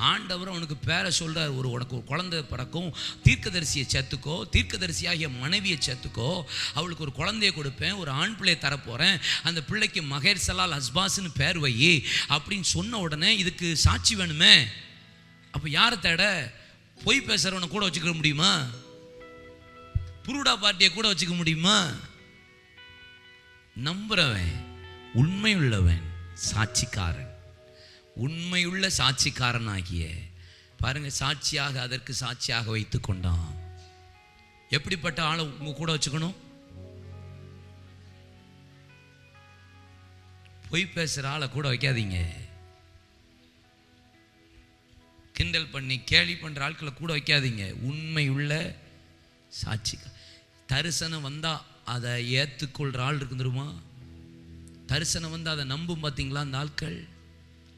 ஆண்டவர் அவனுக்கு பேரை சொல்கிறார். உனக்கு ஒரு குழந்தை பிறக்கும், தீர்க்கதரிசியை சேர்த்துக்கோ, தீர்க்கதரிசியாகிய மனைவியை சேர்த்துக்கோ, அவளுக்கு ஒரு குழந்தையை கொடுப்பேன், ஒரு ஆண் பிள்ளையை தரப்போகிறேன், அந்த பிள்ளைக்கு மகேர் சலால் அஸ்பாஸ்ன்னு பேர் வை அப்படின்னு சொன்ன உடனே இதுக்கு சாட்சி வேணுமே. அப்போ யாரை தேட? பொய் பேசுகிறவனை கூட வச்சுக்க முடியுமா? புருடா பார்ட்டியை கூட வச்சுக்க முடியுமா? நம்புறவன், உண்மை உள்ளவன், சாட்சிக்காரன், உண்மையுள்ள சாட்சிக்காரனாகிய, பாருங்க, சாட்சியாக, அதற்கு சாட்சியாக வைத்து கொண்டான். எப்படிப்பட்ட ஆளை உங்க கூட வச்சுக்கணும்? பொய் பேசுற ஆளை கூட வைக்காதீங்க. கிண்டல் பண்ணி கேலி பண்ற ஆட்களை கூட வைக்காதீங்க. உண்மையுள்ள சாட்சி. தரிசனம் வந்தா அதை ஏற்றுக்கொள்ற ஆள் இருக்கு தெரியுமா? தரிசனம் வந்து அதை நம்பும் பார்த்தீங்களா அந்த ஆட்கள்?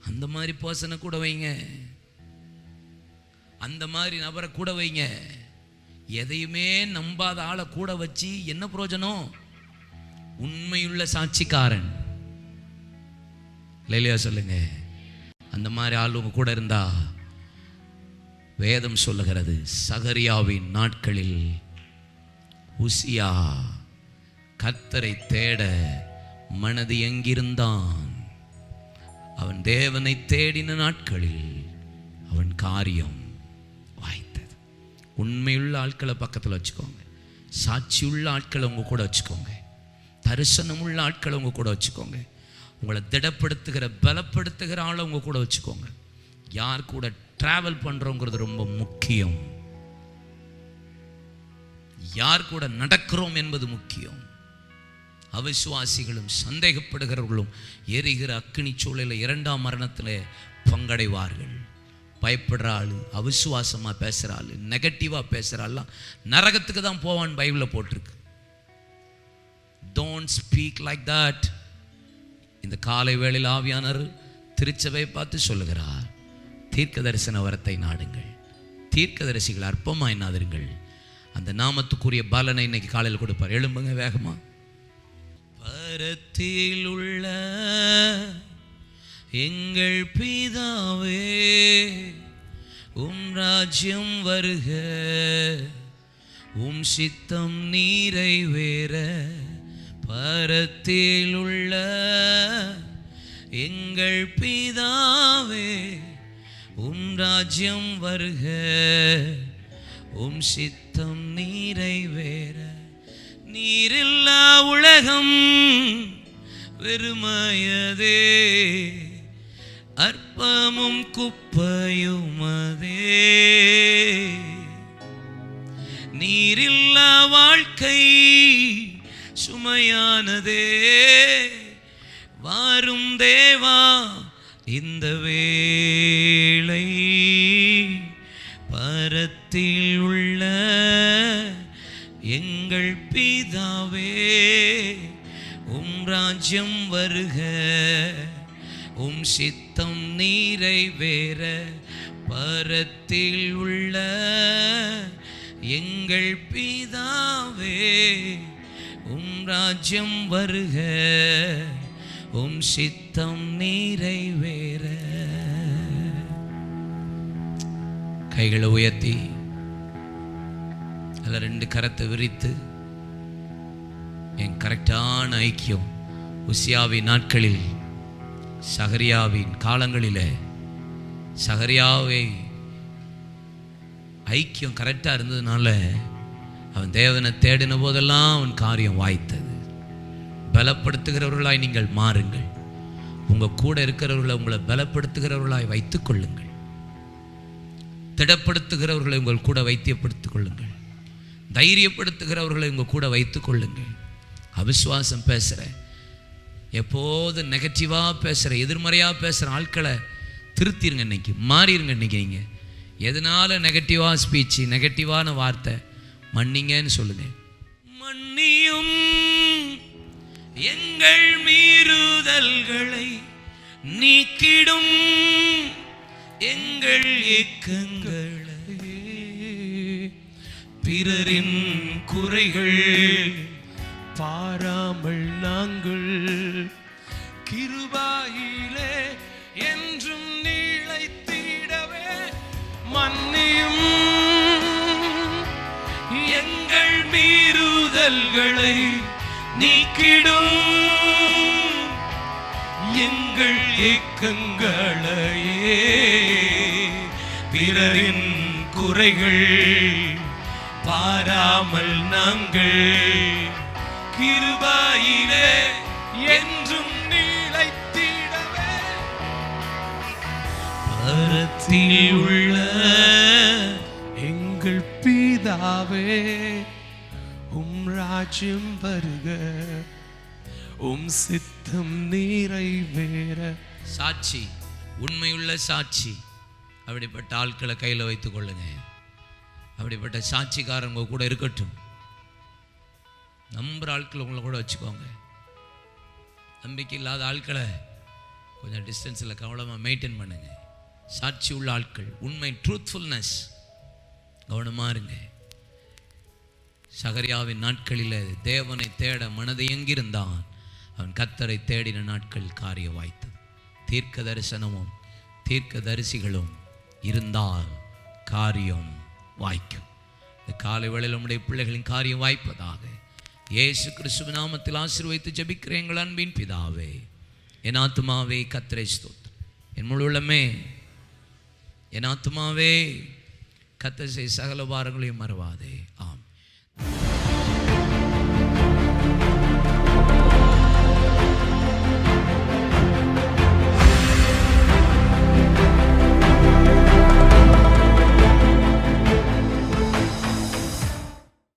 அந்த மாதிரி பர்சனை கூட வைங்க, அந்த மாதிரி நபரை கூட வைங்க. எதையுமே நம்பாத ஆளை கூட வச்சு என்ன பிரயோஜனம்? உண்மையுள்ள சாட்சிக்காரன் இல்லையா சொல்லுங்க. அந்த மாதிரி ஆள் உங்க கூட இருந்தா வேதம் சொல்லுகிறது, சகரியாவின் நாட்களில் உசியா கர்த்தரை தேட மனது எங்கிருந்தான். அவன் தேவனை தேடின நாட்களில் அவன் காரியம் வாய்த்தது. உண்மையுள்ள ஆட்களை பக்கத்தில் வச்சுக்கோங்க. சாட்சியுள்ள ஆட்களை உங்க கூட வச்சுக்கோங்க. தரிசனம் உள்ள ஆட்களை உங்க கூட வச்சுக்கோங்க. உங்களை திடப்படுத்துகிற, பலப்படுத்துகிற ஆளை உங்க கூட வச்சுக்கோங்க. யார் கூட டிராவல் பண்றோங்கிறது ரொம்ப முக்கியம். யார் கூட நடக்கிறோம் என்பது முக்கியம். அவிசுவாசிகளும் சந்தேகப்படுகிறவர்களும் எரிகிற அக்கினி சூழலில் இரண்டாம் மரணத்தில் பங்கடைவார்கள். பயப்படுற ஆள், அவிசுவாசமா பேசுற ஆள், நெகட்டிவா பேசுற ஆள்லாம் நரகத்துக்கு தான் போவான் பைபிளில் போட்டிருக்கு. Don't speak like that. இந்த காலை வேளையில் ஆவியானவர் திருச்சபை பார்த்து சொல்லுகிறார், தீர்க்க தரிசன வரத்தை நாடுங்கள், தீர்க்கதரிசிகள் அற்பமாய் நாடுங்கள், அந்த நாமத்துக்குரிய பலனை இன்னைக்கு காலையில் கொடுப்பார். எழும்புங்க வேகமா. பரத்தில் உள்ள எங்கள் பிதாவே, உம் ராஜ்யம் வருக, உம் சித்தம் நிறைவேற. பரத்தில் உள்ள எங்கள் பிதாவே, உம் ராஜ்யம் வருக, உம் சித்தம் நிறைவேற. நீரில்லா உலகம் வெறுமையதே, அற்பமும் குப்பையுமதே. நீரில்லா வாழ்க்கை சுமையானதே. வாரும் தேவா இந்த வேளை, பரத்தில் உள்ள எங்கள் பிதாவே, உம் ராஜ்யம் வருக, உம் சித்தம் நிறைவேற. பரத்தில் உள்ள எங்கள் பிதாவே, உம் ராஜ்யம் வருக, உம் சித்தம் நிறைவேற. கைகளை உயர்த்தி அதில் ரெண்டு கரத்தை விரித்து, என் கரெக்டான ஐக்கியம் உசியாவின் நாட்களில், சகரியாவின் காலங்களில், சகரியாவை ஐக்கியம் கரெக்டாக இருந்ததுனால அவன் தேவனை தேடின போதெல்லாம் அவன் காரியம் வாய்த்தது. பலப்படுத்துகிறவர்களாய் நீங்கள் மாறுங்கள். உங்கள் கூட இருக்கிறவர்களை உங்களை பலப்படுத்துகிறவர்களாய் வைத்துக் கொள்ளுங்கள். திடப்படுத்துகிறவர்களை உங்கள் கூட வைத்தியப்படுத்திக் கொள்ளுங்கள். தைரியப்படுத்துகிறவர்களை உங்கள் கூட வைத்துக் கொள்ளுங்கள். அவிசுவாசம் பேசுகிற, எப்போது நெகட்டிவாக பேசுகிற, எதிர்மறையாக பேசுகிற ஆட்களை திருத்திருங்க. இன்னைக்கு மாறிடுங்க. இன்னைக்கு நீங்கள் எதனால நெகட்டிவாக ஸ்பீச்சு, நெகட்டிவான வார்த்தை, மன்னிங்கன்னு சொல்லுங்க. மன்னியும் எங்கள் மீறுதல்களை, நீக்கிடும் எங்கள் ஏக்கங்களை, பிறரின் குறைகள் பாராமல் நாங்கள் கிருபையிலே என்றும் நீளைத்திடவே. மன்னியும் எங்கள் மீறுதல்களை, நீக்கிடும் எங்கள் ஏக்கங்களையே, பிறரின் குறைகள் பாராமல் நாங்கள் கிருபையிலே என்றும் நீளைத்திடவே. பரத்தில் உள்ள எங்கள் பிதாவே, உம் ராஜ்யம் வருக, உம் சித்தம் நிறைவேற. சாட்சி, உண்மையுள்ள சாட்சி. அப்படிப்பட்ட ஆட்களை கையில் வைத்துக் கொள்ளுங்க. அப்படிப்பட்ட சாட்சிக்காரங்க கூட இருக்கட்டும். நம்புற ஆட்களை உங்களை கூட வச்சுக்கோங்க. நம்பிக்கை இல்லாத ஆட்களை கொஞ்சம் டிஸ்டன்ஸில் கவனமாக மெயின்டைன் பண்ணுங்க. சாட்சி உள்ள ஆட்கள், உண்மை, ட்ரூத்ஃபுல்னஸ், கவனமாக இருங்க. சகரியாவின் நாட்களில் தேவனை தேட மனதை எங்கிருந்தான், அவன் கர்த்தரை தேடின நாட்கள் காரிய வாய்த்தது. தீர்க்க தரிசனமும் தீர்க்க தரிசிகளும் இருந்தால் காரியம் வாய்க்கும். இந்த காலை வேளையில் நம்முடைய பிள்ளைகளின் காரியம் வாய்ப்பதாக இயேசு கிறிஸ்துவின் நாமத்தில் ஆசீர்வதித்து ஜெபிக்கிறேன் எங்கள் அன்பின் பிதாவே. என் ஆத்துமாவே கர்த்தரை ஸ்தோத்திரம், என் முழு உள்ளமே என் ஆத்துமாவே கர்த்தர் செய்த சகல பாரங்களையும் மறவாதே. ஆமென்.